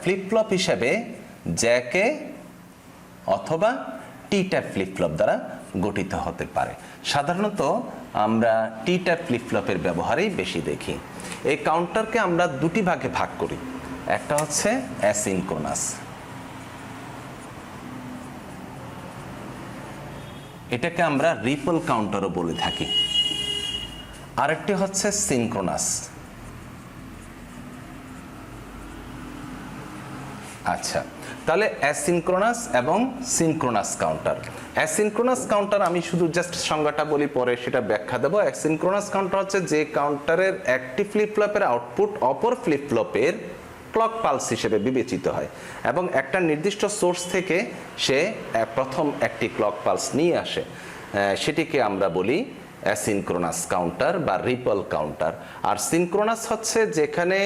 ফ্লিপফ্লপ হিসেবে জ্যাকে অথবা টি ট্যাপ ফ্লিপফ্লপ দ্বারা গঠিত হতে পারে। সাধারণত আমরা টি ট্যাপ ফ্লিপফ্লপের ব্যবহারেই বেশি দেখি। এই কাউন্টারকে আমরা দুটি ভাগে ভাগ করি, একটা হচ্ছে অ্যাসিনক্রোনাস, এটাকে আমরা রিপল কাউন্টারও বলে থাকি, আরেকটি হচ্ছে সিনক্রোনাস। আচ্ছা, তাহলে অ্যাসিনক্রোনাস এবং সিনক্রোনাস কাউন্টার। অ্যাসিনক্রোনাস কাউন্টার আমি শুধু জাস্ট সংজ্ঞাটা বলি, পরে সেটা ব্যাখ্যা দেবো। অ্যাসিনক্রোনাস কাউন্টার হচ্ছে যে কাউন্টারের একটি ফ্লিপফ্লপের আউটপুট অপর ফ্লিপফ্লপের ক্লক পালস হিসেবে বিবেচিত হয় এবং একটা নির্দিষ্ট সোর্স থেকে সে প্রথম একটি ক্লক পালস নিয়ে আসে, সেটিকে আমরা বলি অ্যাসিনক্রোনাস কাউন্টার বা রিপল কাউন্টার। আর সিনক্রোনাস হচ্ছে যেখানে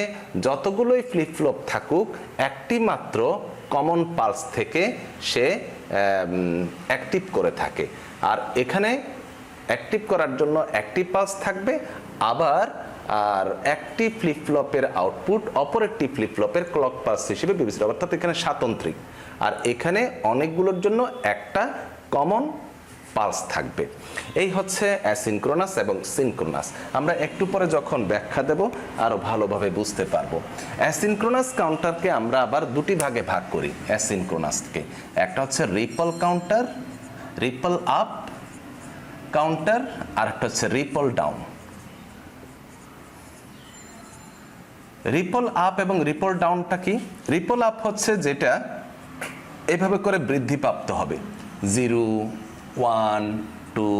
যতগুলোই ফ্লিপফ্লপ থাকুক একটি মাত্র কমন পালস থেকে সে অ্যাক্টিভ করে থাকে, আর এখানে অ্যাক্টিভ করার জন্য একটি পালস থাকবে, আবার আর একটি ফ্লিপফ্লপের আউটপুট অপর একটি ফ্লিপফ্লপের ক্লক পালস হিসেবে বিবেচিত, অর্থাৎ এখানে স্বাতন্ত্রিক, আর এখানে অনেকগুলোর জন্য একটা কমন পালস থাকবে। এই হচ্ছে অ্যাসিনক্রোনাস এবং সিনক্রোনাস। আমরা একটু পরে যখন ব্যাখ্যা দেব আরো ভালোভাবে বুঝতে পারবো। অ্যাসিনক্রোনাস কাউন্টারকে আমরা আবার দুটি ভাগে ভাগ করি অ্যাসিনক্রোনাসকে, একটা হচ্ছে ripple counter, ripple up counter, আর একটা হচ্ছে রিপল ডাউন। রিপল আপ এবং রিপল ডাউনটা কি? রিপল আপ হচ্ছে যেটা এভাবে করে বৃদ্ধিপ্রাপ্ত হবে, 0 1 2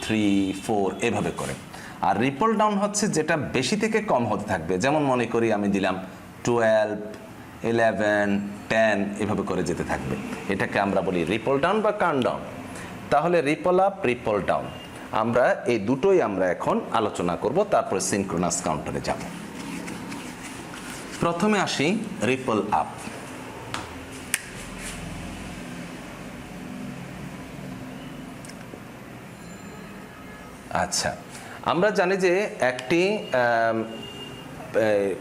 3 4 এভাবে করে। আর রিপল ডাউন হচ্ছে যেটা বেশি থেকে কম হতে থাকবে, যেমন মনে করি আমি দিলাম 12 11 10 এভাবে করে যেতে থাকবে, এটাকে আমরা বলি রিপল ডাউন বা কাউন্ট ডাউন। তাহলে রিপল আপ, রিপল ডাউন, আমরা এই দুটোই আমরা এখন আলোচনা করব, তারপরে সিনক্রোনাস কাউন্টারে যাব। প্রথমে আসি রিপল আপ। আচ্ছা, আমরা জানি যে একটি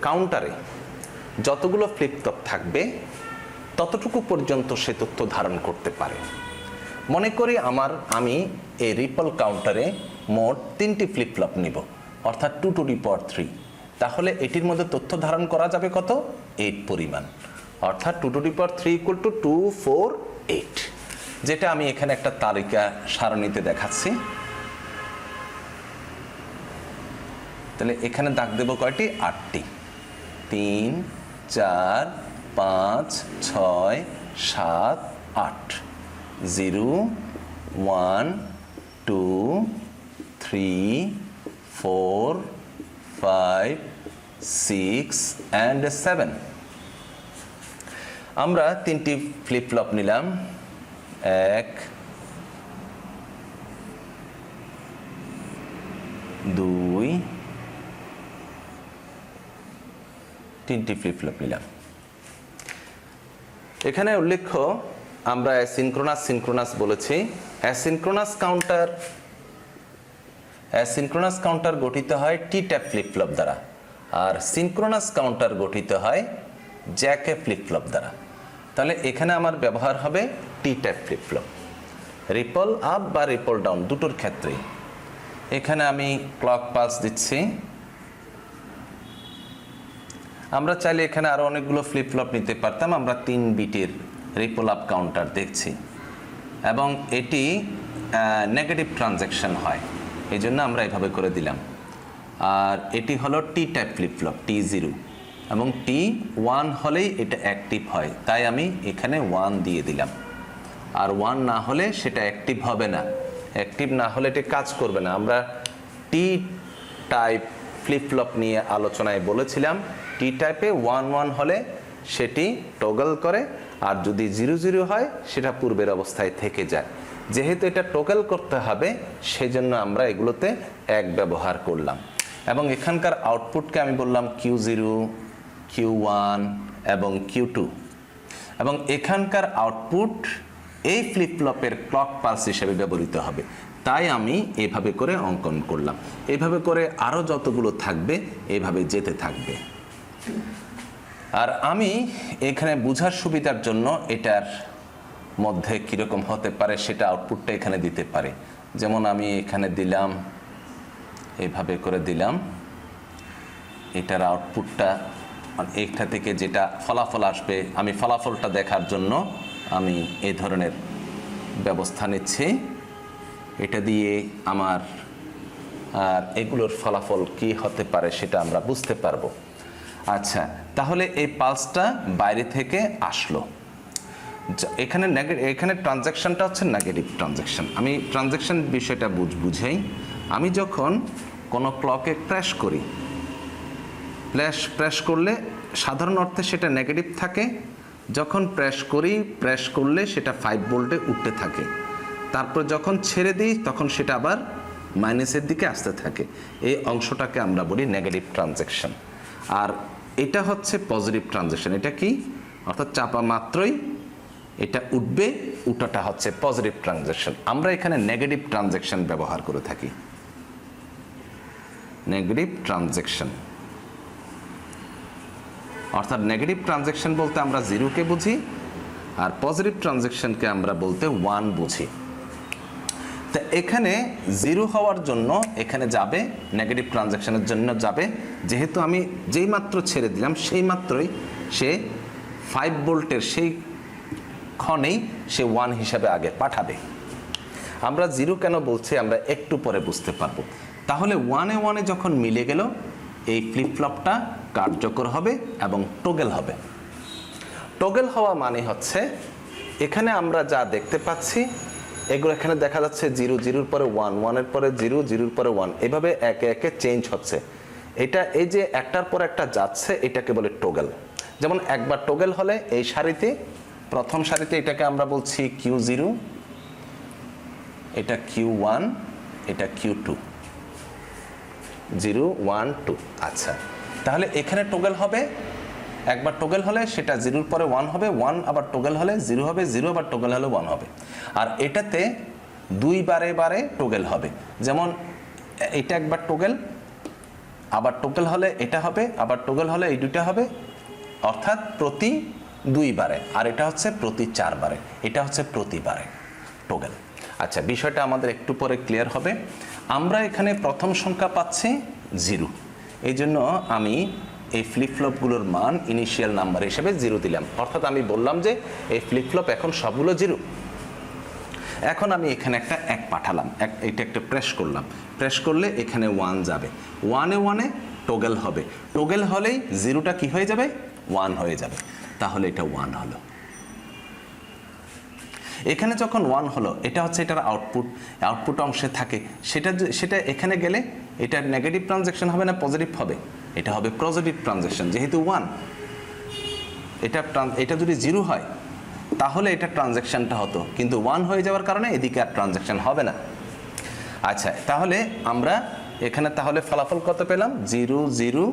কাউন্টারে যতগুলো ফ্লিপফ্লপ থাকবে ততটুকু পর্যন্ত সে তথ্য ধারণ করতে পারে। মনে করি আমি এই রিপল কাউন্টারে মোট 3টি ফ্লিপফ্লপ নিব, অর্থাৎ 2 টু দি পাওয়ার 3, তাহলে এটির মধ্যে তথ্য ধারণ করা যাবে কত? 8 পরিমাণ, অর্থাৎ 2 to the power 3 equal to 2 4 8, যেটা আমি এখানে একটা তালিকা সারণীতে দেখাচ্ছি। তাহলে এখানে দাগ দেব কয়টি? 8টি। 3 4 5 6 7 8, 0 1 2 3 4 5 6 and 7। আমরা 3টি ফ্লিপফ্লপ নিলাম, 1 2 3টি ফ্লিপফ্লপ নিলাম। এখানে উল্লেখ্য আমরা অ্যাসিনক্রোনাস সিনক্রোনাস বলেছি। অ্যাসিনক্রোনাস কাউন্টার গঠিত হয় টি ট্যাপ ফ্লিপফ্লপ দ্বারা, আর সিনক্রোনাস কাউন্টার গঠিত হয় জ্যাকে ফ্লিপফ্লপ দ্বারা। তাহলে এখানে আমার ব্যবহার হবে T type flip flop, ripple up বা রিপল ডাউন দুটোর ক্ষেত্রেই। এখানে আমি ক্লক পালস দিচ্ছি। আমরা চাইলে এখানে আরও অনেকগুলো ফ্লিপ ফ্লপ নিতে পারতাম, আমরা 3 বিটের রিপল আপ কাউন্টার দেখছি এবং এটি নেগেটিভ ট্রানজ্যাকশন হয়, এই জন্য আমরা এভাবে করে দিলাম। আর এটি হলো T type flip flop, T0, এবং T1 হলেই এটা অ্যাক্টিভ হয়, তাই আমি এখানে 1 দিয়ে দিলাম। আর 1 না হলে সেটা অ্যাক্টিভ হবে না, অ্যাক্টিভ না হলে এটা কাজ করবে না। আমরা টি টাইপ ফ্লিপ ফ্লপ নিয়ে আলোচনায় বলেছিলাম টি টাইপে 1 হলে সেটি টগল করে, আর যদি 0 হয় সেটা পূর্বের অবস্থায় থেকে যায়। যেহেতু এটা টগল করতে হবে সেজন্য আমরা এগুলোতে 1 ব্যবহার করলাম, এবং এখানকার আউটপুটকে আমি বললাম Q0, Q1 এবং Q2, এবং এখানকার আউটপুট এই ফ্লিপ ফ্লপের ক্লক পালস হিসেবে ব্যবহৃত হবে, তাই আমি এভাবে করে অঙ্কন করলাম। এভাবে করে আরও যতগুলো থাকবে এভাবে যেতে থাকবে। আর আমি এখানে বোঝার সুবিধার জন্য এটার মধ্যে কীরকম হতে পারে সেটা আউটপুটটা এখানে দিতে পারে। যেমন আমি এখানে দিলাম, এইভাবে করে দিলাম, এটার আউটপুটটা এইটা থেকে যেটা ফলাফল আসবে, আমি ফলাফলটা দেখার জন্য আমি এই ধরনের ব্যবস্থা নিচ্ছি। এটা দিয়ে আমার আর এগুলোর ফলাফল কি হতে পারে সেটা আমরা বুঝতে পারবো। আচ্ছা, তাহলে এই পালসটা বাইরে থেকে আসলো, এখানে ট্রানজ্যাকশনটা হচ্ছে নেগেটিভ ট্রানজ্যাকশন। আমি ট্রানজ্যাকশন বিষয়টা বুঝাই। আমি যখন কোনো ক্লকে প্রেস করি, প্রেস করলে সাধারণ অর্থে সেটা নেগেটিভ থাকে, যখন প্রেস করলে সেটা 5 ভোল্টে উঠতে থাকে, তারপর যখন ছেড়ে দিই তখন সেটা আবার মাইনাসের দিকে আসতে থাকে। এই অংশটাকে আমরা বলি নেগেটিভ ট্রানজ্যাকশন। আর এটা হচ্ছে পজিটিভ ট্রানজ্যাকশন। এটা কি? অর্থাৎ চাপা মাত্রই এটা উঠবে, উঠাটা হচ্ছে পজিটিভ ট্রানজ্যাকশন। আমরা এখানে নেগেটিভ ট্রানজ্যাকশন ব্যবহার করে থাকি, নেগেটিভ ট্রানজ্যাকশন। অর্থাৎ নেগেটিভ ট্রানজ্যাকশন বলতে আমরা 0কে বুঝি, আর পজিটিভ ট্রানজ্যাকশনকে আমরা বলতে 1 বুঝি। তা এখানে 0 হওয়ার জন্য এখানে যাবে, নেগেটিভ ট্রানজ্যাকশনের জন্য যাবে, যেহেতু আমি যেই মাত্র ছেড়ে দিলাম সেই মাত্রই সে 5 ভোল্টের সেই ক্ষণেই সে 1 হিসাবে আগে পাঠাবে। আমরা 0 কেন বলছি আমরা একটু পরে বুঝতে পারবো। তাহলে 1-এ যখন মিলে গেল এই ফ্লিপ ফ্লপটা কার্যকর হবে এবং টগল হবে। টগল হওয়া মানে হচ্ছে এখানে আমরা যা দেখতে পাচ্ছি এগুলো এখানে দেখা যাচ্ছে 0, 0-এর পরে 1, 1-এর পরে 0, 0-এর পরে 1, এভাবে একে একে চেঞ্জ হচ্ছে। এটা এই যে একটার পর একটা যাচ্ছে এটাকে বলে টগল। যেমন একবার টগল হলে এই সারিতে, প্রথম সারিতে এটাকে আমরা বলছি Q0, এটা Q1, এটা Q2, 0, 1, 2। আচ্ছা, তাহলে এখানে টগল হবে, একবার টগল হলে সেটা 0-এর পরে 1 হবে, 1 আবার টগল হলে 0 হবে, 0 আবার টগল হলে 1 হবে। আর এটাতে 2 বারে টগল হবে। যেমন এটা একবার টগল, আবার টগল হলে এটা হবে, আবার টগল হলে এই দুইটা হবে, অর্থাৎ প্রতি 2 বারে। আর এটা হচ্ছে প্রতি 4 বারে, এটা হচ্ছে প্রতিবারে টগল। আচ্ছা, বিষয়টা আমাদের একটু পরে ক্লিয়ার হবে। আমরা এখানে প্রথম সংখ্যা পাচ্ছি 0, এই জন্য আমি এই ফ্লিপ ফ্লপগুলোর মান ইনিশিয়াল নাম্বার হিসেবে 0 দিলাম। অর্থাৎ আমি বললাম যে এই ফ্লিপ ফ্লপ এখন সবগুলো 0। এখন আমি এখানে একটা 1 পাঠালাম, এটা একটা প্রেস করলাম, প্রেস করলে এখানে 1 যাবে, 1-এ টগল হবে, টগল হলেই 0টা কি হয়ে যাবে? 1 হয়ে যাবে। তাহলে এটা 1 হলো। এখানে যখন 1 হলো, এটা হচ্ছে এটার আউটপুট অংশে থাকে, সেটা এখানে গেলে এটা নেগেটিভ ট্রানজ্যাকশন হবে না পজিটিভ হবে? এটা হবে পজিটিভ ট্রানজ্যাকশন, যেহেতু 1। এটা যদি 0 হয় তাহলে এটা ট্রানজ্যাকশনটা হতো, কিন্তু 1 হয়ে যাওয়ার কারণে এদিকে আর ট্রানজ্যাকশন হবে না। আচ্ছা, তাহলে আমরা এখানে তাহলে ফলাফল কত পেলাম? 0, 0,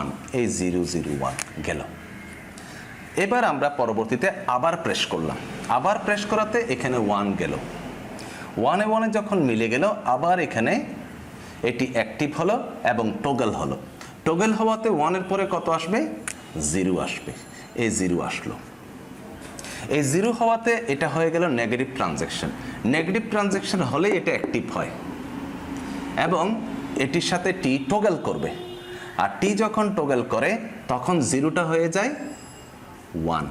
1। এই 0, 0, 1 গেল। এবার আমরা পরবর্তীতে আবার প্রেস করলাম, আবার প্রেস করাতে এখানে 1 গেল, 1-এ যখন মিলে গেল আবার এখানে এটি অ্যাক্টিভ হলো এবং টগল হলো। টগল হওয়াতে 1-এর পরে কত আসবে? 0 আসবে। এই 0 আসলো। এই জিরো হওয়াতে এটা হয়ে গেল নেগেটিভ ট্রানজ্যাকশন। নেগেটিভ ট্রানজ্যাকশন হলেই এটা অ্যাক্টিভ হয় এবং এটির সাথে টি টগল করবে, আর টি যখন টগল করে তখন জিরোটা হয়ে যায় 1।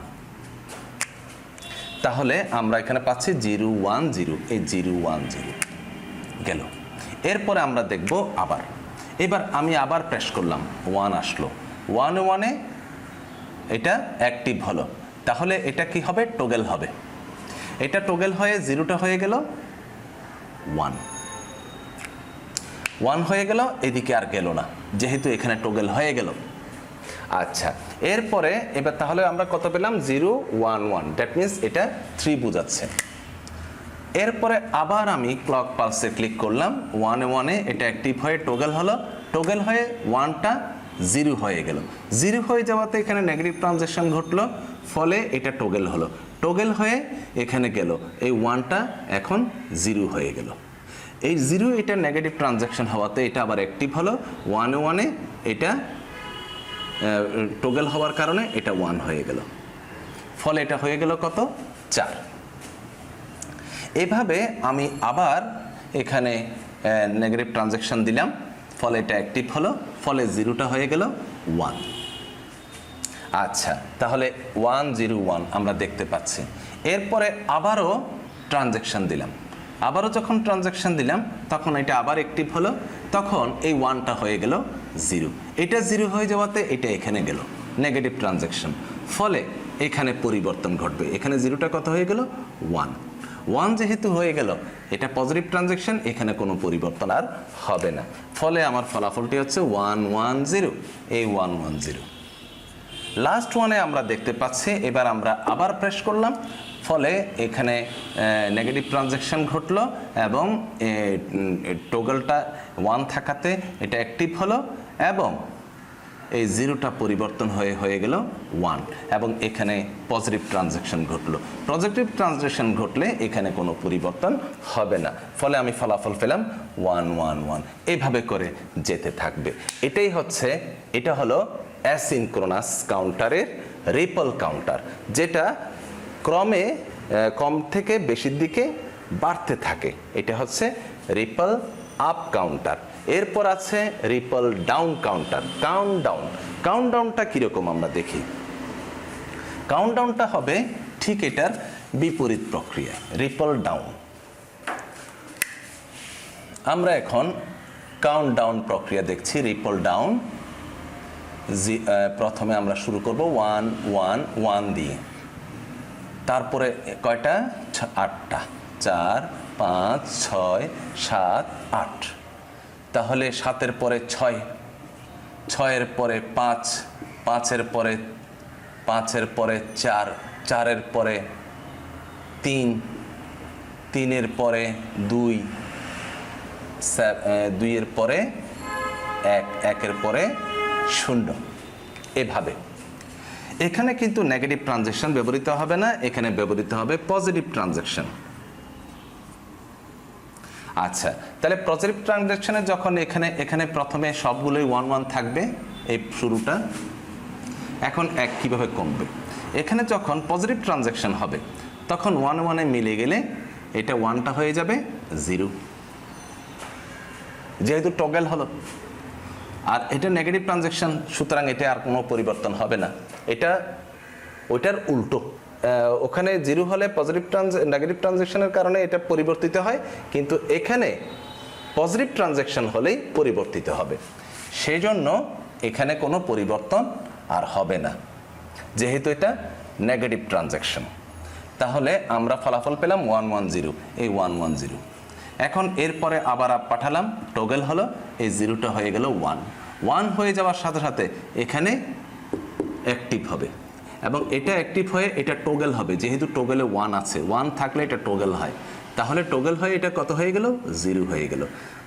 তাহলে আমরা এখানে পাচ্ছি 0 1 0, এই 0 1 0 গেল। এরপরে আমরা দেখব আবার, এবার আমি আবার প্রেস করলাম, 1 আসলো, 1 1-এ এটা অ্যাক্টিভ হলো, তাহলে এটা কি হবে? টগল হবে। এটা টগল হয়ে জিরোটা হয়ে গেল 1 1 হয়ে গেল, এদিকে আর গেল না যেহেতু এখানে টগল হয়ে গেল। আচ্ছা, এরপরে এবার তাহলে আমরা কত পেলাম? 0 1 1, দ্যাট মিনস এটা 3 বোঝাচ্ছে। এরপরে আবার আমি ক্লক পালসে ক্লিক করলাম, 1 1-এ এটা অ্যাক্টিভ হয়ে টগল হলো, টগল হয়ে 1টা 0 হয়ে গেল। 0 হয়ে যাওয়াতে এখানে নেগেটিভ ট্রানজ্যাকশন ঘটলো, ফলে এটা টগল হলো, টগল হয়ে এখানে গেল, এই 1টা এখন 0 হয়ে গেল। এই 0 এটা নেগেটিভ ট্রানজ্যাকশন হওয়াতে এটা আবার অ্যাক্টিভ হলো, 1 1-এ এটা টগল হওয়ার কারণে এটা 1 হয়ে গেল, ফলে এটা হয়ে গেল কত? 4। এভাবে আমি আবার এখানে নেগেটিভ ট্রানজ্যাকশন দিলাম, ফলে এটা অ্যাক্টিভ হলো, ফলে জিরোটা হয়ে গেল 1। আচ্ছা, তাহলে 1 0 1 আমরা দেখতে পাচ্ছি। এরপরে আবারও ট্রানজ্যাকশন দিলাম, আবারও যখন ট্রানজ্যাকশন দিলাম তখন এটা আবার অ্যাক্টিভ হলো, তখন এই 1টা হয়ে গেল 0। এটা 0 হয়ে যাওয়াতে এটা এখানে গেল, নেগেটিভ ট্রানজ্যাকশন, ফলে এখানে পরিবর্তন ঘটবে। এখানে জিরোটা কত হয়ে গেল? 1 1 যেহেতু হয়ে গেল, এটা পজিটিভ ট্রানজ্যাকশন, এখানে কোনো পরিবর্তন আর হবে না, ফলে আমার ফলাফলটি হচ্ছে 1 1 0, এই 1 1 0। লাস্ট ওয়ানে আমরা দেখতে পাচ্ছি, এবার আমরা আবার প্রেস করলাম, ফলে এখানে নেগেটিভ ট্রানজ্যাকশন ঘটলো এবং টগলটা 1 থাকাতে এটা অ্যাক্টিভ হলো এবং এই জিরোটা পরিবর্তন হয়ে গেল 1 এবং এখানে পজিটিভ ট্রানজ্যাকশন ঘটলো। পজিটিভ ট্রানজ্যাকশন ঘটলে এখানে কোনো পরিবর্তন হবে না, ফলে আমি ফলাফল পেলাম 1 1 1। এইভাবে করে যেতে থাকবে। এটা হলো অ্যাসিনক্রোনাস কাউন্টারের রিপল কাউন্টার, যেটা ক্রমে কম থেকে বেশির দিকে বাড়তে থাকে। এটা হচ্ছে রিপল আপ কাউন্টার। এরপর আছে রিপল ডাউন কাউন্টার, কাউন্টডাউনটা কীরকম আমরা দেখি। কাউন্টডাউনটা হবে ঠিক এটার বিপরীত প্রক্রিয়া, রিপল ডাউন। আমরা এখন কাউন্টডাউন প্রক্রিয়া দেখছি, রিপল ডাউন। প্রথমে আমরা শুরু করব 1 1 1 দিয়ে, তারপরে কয়টা? 8টা, 4 5 6 7 8। তাহলে 7-এর পরে 6, 6-এর পরে 5, 5-এর পরে 5-এর পরে 4, 4-এর পরে 3, 3-এর পরে 2, 2-এর পরে 1, 1-এর পরে 0। এভাবে এখানে কিন্তু নেগেটিভ ট্রানজ্যাকশন ব্যবহৃত হবে না, এখানে ব্যবহৃত হবে পজিটিভ ট্রানজ্যাকশন। আচ্ছা, তাহলে পজিটিভ ট্রানজ্যাকশনে যখন এখানে প্রথমে সবগুলোই 1 1 থাকবে, এই শুরুটা এখন 1 কিভাবে কমবে। এখানে যখন পজিটিভ ট্রানজ্যাকশন হবে তখন 1 1-এ মিলে গেলে এটা 1টা হয়ে যাবে 0, যেহেতু টগল হলো। আর এটা নেগেটিভ ট্রানজ্যাকশন, সুতরাং এটা আর কোনো পরিবর্তন হবে না, এটা ওইটার উল্টো। ওখানে 0 হলে নেগেটিভ ট্রানজ্যাকশনের কারণে এটা পরিবর্তিত হয়, কিন্তু এখানে পজিটিভ ট্রানজ্যাকশন হলেই পরিবর্তিত হবে। সেই জন্য এখানে কোনো পরিবর্তন আর হবে না, যেহেতু এটা নেগেটিভ ট্রানজ্যাকশন। তাহলে আমরা ফলাফল পেলাম 1 1 0, এই 1 1 0। এখন এরপরে আবার পাঠালাম, টগল হলো, এই 0টা হয়ে গেল 1 1 হয়ে যাওয়ার সাথে সাথে এখানে অ্যাক্টিভ হবে এবং এটা অ্যাক্টিভ হয়ে এটা টগল হবে, যেহেতু টগলে 1 আছে, 1 থাকলে এটা টগল হয়, তাহলে টগল হয়ে এটা কত হয়ে গেল? 0 হয়ে গেল।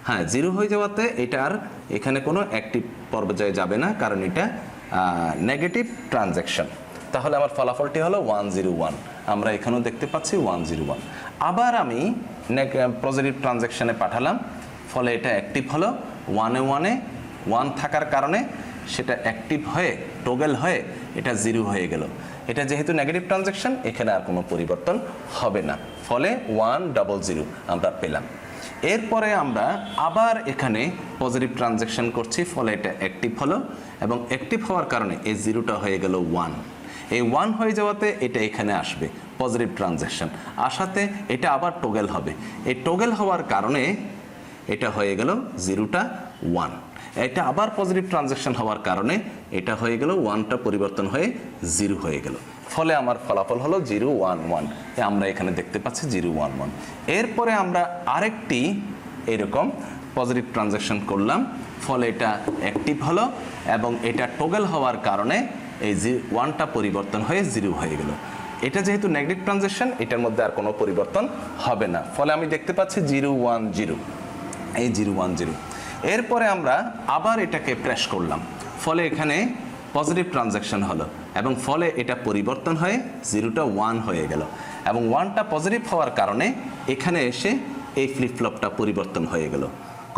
হ্যাঁ, 0 হয়ে যাওয়াতে এটা আর এখানে কোনো অ্যাক্টিভ পর্যায়ে যাবে না, কারণ এটা নেগেটিভ ট্রানজ্যাকশন। তাহলে আমার ফলাফলটি হলো 1 0 1। আমরা এখানেও দেখতে পাচ্ছি 1 0 1। আবার আমি পজিটিভ ট্রানজ্যাকশনে পাঠালাম, ফলে এটা অ্যাক্টিভ হলো, 1 1-এ 1 থাকার কারণে সেটা অ্যাক্টিভ হয়ে টগল হয়ে এটা 0 হয়ে গেল। এটা যেহেতু নেগেটিভ ট্রানজ্যাকশন এখানে আর কোনো পরিবর্তন হবে না, ফলে 100 আমরা পেলাম। এরপরে আমরা আবার এখানে পজিটিভ ট্রানজ্যাকশন করছি, ফলে এটা অ্যাক্টিভ হলো এবং অ্যাক্টিভ হওয়ার কারণে এই জিরোটা হয়ে গেল 1। এই 1 হয়ে যাওয়াতে এটা এখানে আসবে পজিটিভ ট্রানজ্যাকশন আসাতে এটা আবার টগল হবে। এই টগল হওয়ার কারণে এটা হয়ে গেল জিরোটা 1। এটা আবার পজিটিভ ট্রানজ্যাকশন হওয়ার কারণে এটা হয়ে গেল 1টা পরিবর্তন হয়ে 0 হয়ে গেল, ফলে আমার ফলাফল হলো 0 1 1। আমরা এখানে দেখতে পাচ্ছি 0 1 1। এরপরে আমরা আরেকটি এরকম পজিটিভ ট্রানজ্যাকশন করলাম, ফলে এটা অ্যাক্টিভ হলো এবং এটা টগল হওয়ার কারণে এই 1টা পরিবর্তন হয়ে 0 হয়ে গেল। এটা যেহেতু নেগেটিভ ট্রানজ্যাকশন এটার মধ্যে আর কোনো পরিবর্তন হবে না, ফলে আমি দেখতে পাচ্ছি 0 1 0, এই 0 1 0। এরপরে আমরা আবার এটাকে প্রেস করলাম, ফলে এখানে পজিটিভ ট্রানজ্যাকশন হলো এবং ফলে এটা পরিবর্তন হয়ে 0টা 1 হয়ে গেল এবং 1টা পজিটিভ হওয়ার কারণে এখানে এসে এই ফ্লিপফ্লপটা পরিবর্তন হয়ে গেল।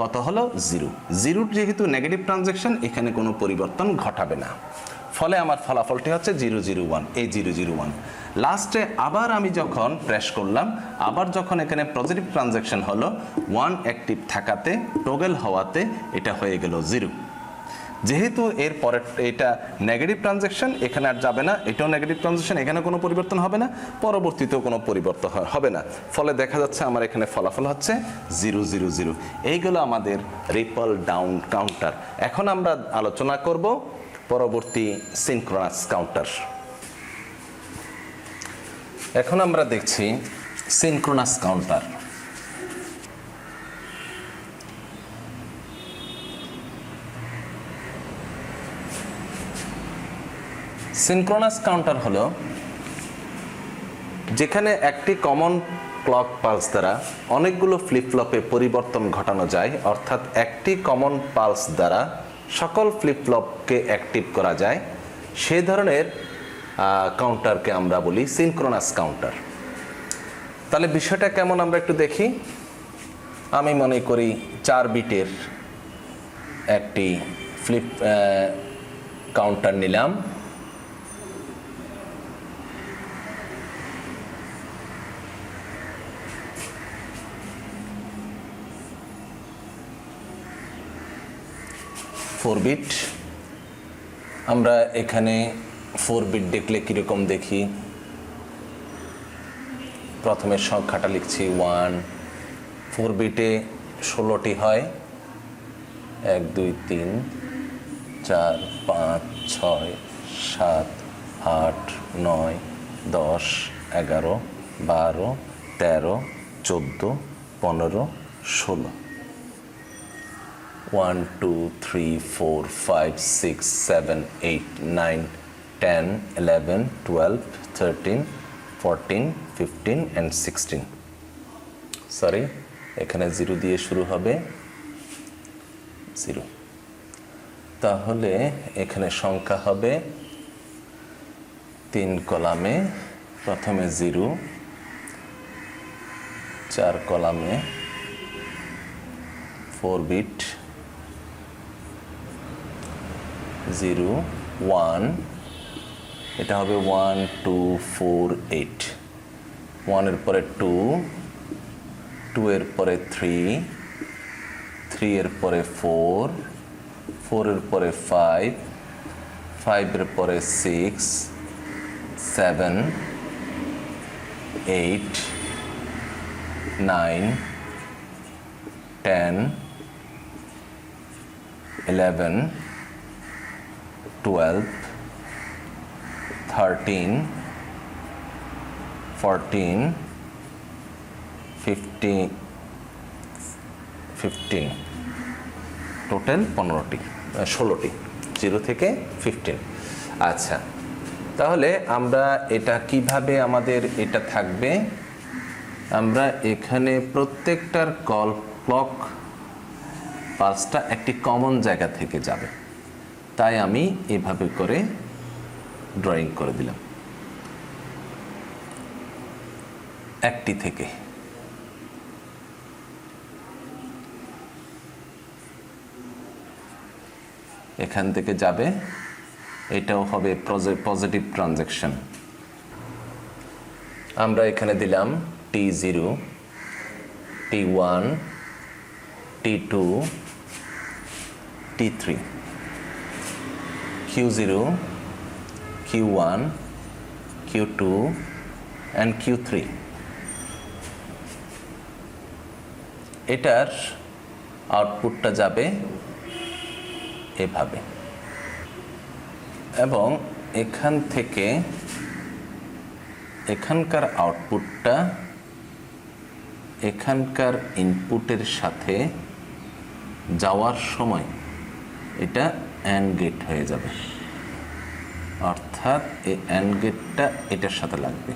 কত হলো 0। 0 যেহেতু নেগেটিভ ট্রানজ্যাকশন এখানে কোনো পরিবর্তন ঘটাবে না, ফলে আমার ফলাফলটি হচ্ছে 0 0 1, এই 0 0 1। লাস্টে আবার আমি যখন প্রেস করলাম, আবার যখন এখানে পজিটিভ ট্রানজ্যাকশন হলো 1 অ্যাক্টিভ থাকাতে টগল হওয়াতে এটা হয়ে গেল 0। যেহেতু এর পরে এটা নেগেটিভ ট্রানজ্যাকশন এখানে আর যাবে না, এটাও নেগেটিভ ট্রানজ্যাকশন এখানে কোনো পরিবর্তন হবে না, পরবর্তীতেও কোনো পরিবর্তন হবে না, ফলে দেখা যাচ্ছে আমার এখানে ফলাফল হচ্ছে 0 0 0। এইগুলো আমাদের রিপল ডাউন কাউন্টার। এখন আমরা আলোচনা করব পরবর্তী সিনক্রোনাস কাউন্টার। এখন আমরা দেখছি সিনক্রোনাস কাউন্টার। সিনক্রোনাস কাউন্টার হলো যেখানে একটি কমন ক্লক পালস দ্বারা অনেকগুলো ফ্লিপফ্লপে পরিবর্তন ঘটানো যায়, অর্থাৎ একটি কমন পালস দ্বারা সকল ফ্লিপফ্লপকে অ্যাক্টিভ করা যায়, সেই ধরনের কাউন্টারকে আমরা বলি সিনক্রোনাস কাউন্টার। তাহলে বিষয়টা কেমন আমরা একটু দেখি। আমি মনে করি 4 বিটের একটি ফ্লিপ কাউন্টার নিলাম। বিট। আমরা এখানে 4 বিট দেখলে কীরকম দেখি, প্রথমে সংখ্যাটা লিখছি 1। 4 বিটে 16টি হয়, 1 2 3 4 5 6 7 8 9 10 11 12 13 14 15 16। 1 2 3 4 5 6 7 8 9 10 11 12 13 14 15 and 16। সরি, এখানে 0 দিয়ে শুরু হবে, 0। তাহলে এখানে সংখ্যা হবে 3 কলামে, প্রথমে 0, 4 কলামে 4 বিট, 0 1, এটা হবে 1 2 4 8। 1 এর পরে 2, 2 এর পরে 3, 3 এর পরে 4, 4 এর পরে 5, 5 এর পরে 6, 7 8 9 10 11 12 13 14 15 টোটাল 16টি, 0 থেকে 15। আচ্ছা, তাহলে আমরা এটা কিভাবে আমাদের এটা থাকবে, আমরা এখানে প্রত্যেকটার ক্লক পালসটা একটি কমন জায়গা থেকে যাবে, তাই আমি এভাবে করে ড্রয়িং করে দিলাম, একটি থেকে। এখান থেকে যাবে এটাও হবে পজিটিভ ট্রানজ্যাকশন। আমরা এখানে দিলাম T0, T1, T2, T3, Q0, Q1, Q2 and Q3। এটার আউটপুটটা যাবে এভাবে, এবং এখান থেকে এখানকার আউটপুটটা এখানকার ইনপুটের সাথে যাওয়ার সময় এটা অ্যান্ড গেট হয়ে যাবে, অর্থাৎ এই অ্যান্ড গেটটা এটার সাথে লাগবে।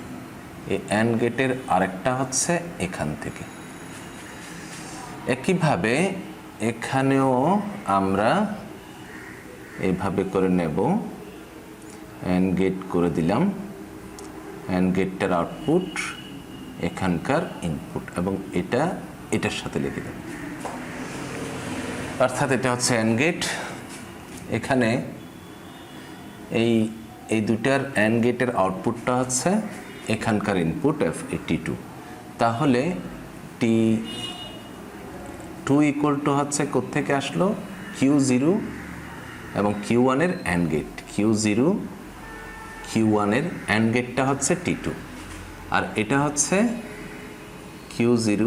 এই অ্যান্ড গেটের আরেকটা হচ্ছে এখান থেকে। একইভাবে এখানেও আমরা এইভাবে করে নেব, অ্যান্ড গেট করে দিলাম, অ্যান্ড গেটটার আউটপুট এখানকার ইনপুট, এবং এটা এটার সাথে লিখে দেব, অর্থাৎ এটা হচ্ছে অ্যান্ড গেট। এখানে এই দুটার অ্যান্ড গেটের আউটপুটটা হচ্ছে এখানকার ইনপুট T2। তাহলে T2 ইকুয়াল টু হচ্ছে কোত্থেকে আসলো, Q0 এবং Q1 এর অ্যান্ড গেট। Q0 Q1 এর অ্যান্ড গেটটা হচ্ছে T2, আর এটা হচ্ছে Q0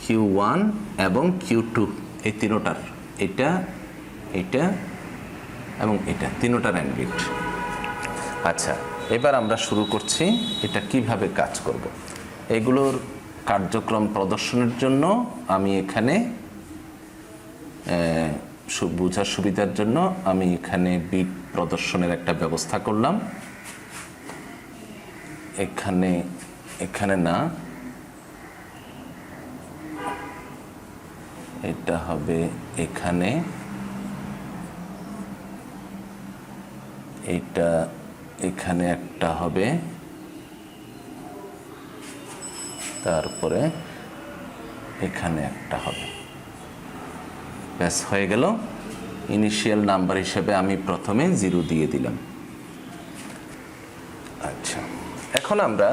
Q1 এবং Q2, এই তিনোটার, এটা এবং এটা তিনোটার অ্যান্ড গেট। আচ্ছা, এবার আমরা শুরু করছি এটা কিভাবে কাজ করব। এগুলোর কার্যক্রম প্রদর্শনের জন্য আমি এখানে বোঝার সুবিধার জন্য আমি এখানে বিট প্রদর্শনের একটা ব্যবস্থা করলাম। এখানে না, এটা হবে এখানে, এটা এখানে একটা হবে, তারপরে এখানে একটা হবে, ব্যাস হয়ে গেল। ইনিশিয়াল নাম্বার হিসেবে আমি প্রথমে 0 দিয়ে দিলাম। আচ্ছা, এখন আমরা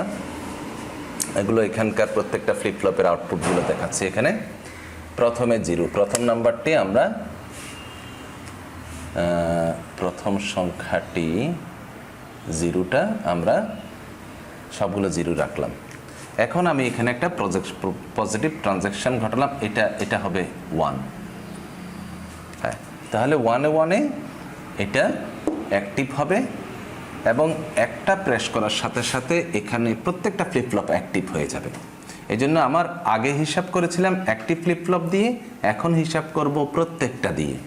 এগুলো এখানকার প্রত্যেকটা ফ্লিপ ফ্লপের আউটপুটগুলো দেখাচ্ছি। এখানে প্রথমে 0, প্রথম নাম্বারটি আমরা প্রথম সংখ্যাটি 0টা আমরা সবগুলো 0 রাখলাম। এখন আমি এখানে একটা পজিটিভ ট্রানজ্যাকশন ঘটালাম, এটা হবে 1। হ্যাঁ, তাহলে 1-এ এটা অ্যাক্টিভ হবে, এবং একটা প্রেস করার সাথে সাথে এখানে প্রত্যেকটা ফ্লিপ ফ্লপ অ্যাক্টিভ হয়ে যাবে। এই জন্য আমার আগে হিসাব করেছিলাম অ্যাক্টিভ ফ্লিপ ফ্লপ দিয়ে, এখন হিসাব করব প্রত্যেকটা দিয়ে।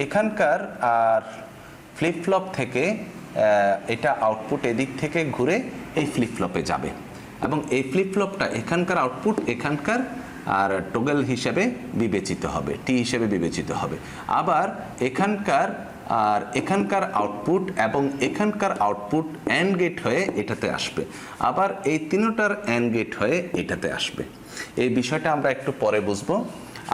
এখানকার আর ফ্লিপ ফ্লপ থেকে এটা আউটপুট এদিক থেকে ঘুরে এই ফ্লিপ ফ্লপে যাবে, এবং এই ফ্লিপ ফ্লপটা এখানকার আউটপুট এখানকার আর টগল হিসেবে বিবেচিত হবে, টি হিসেবে বিবেচিত হবে। আবার এখানকার আউটপুট এবং এখানকার আউটপুট অ্যান্ড গেট হয়ে এটাতে আসবে, আবার এই তিনটার অ্যান্ড গেট হয়ে এটাতে আসবে। এই বিষয়টা আমরা একটু পরে বুঝবো।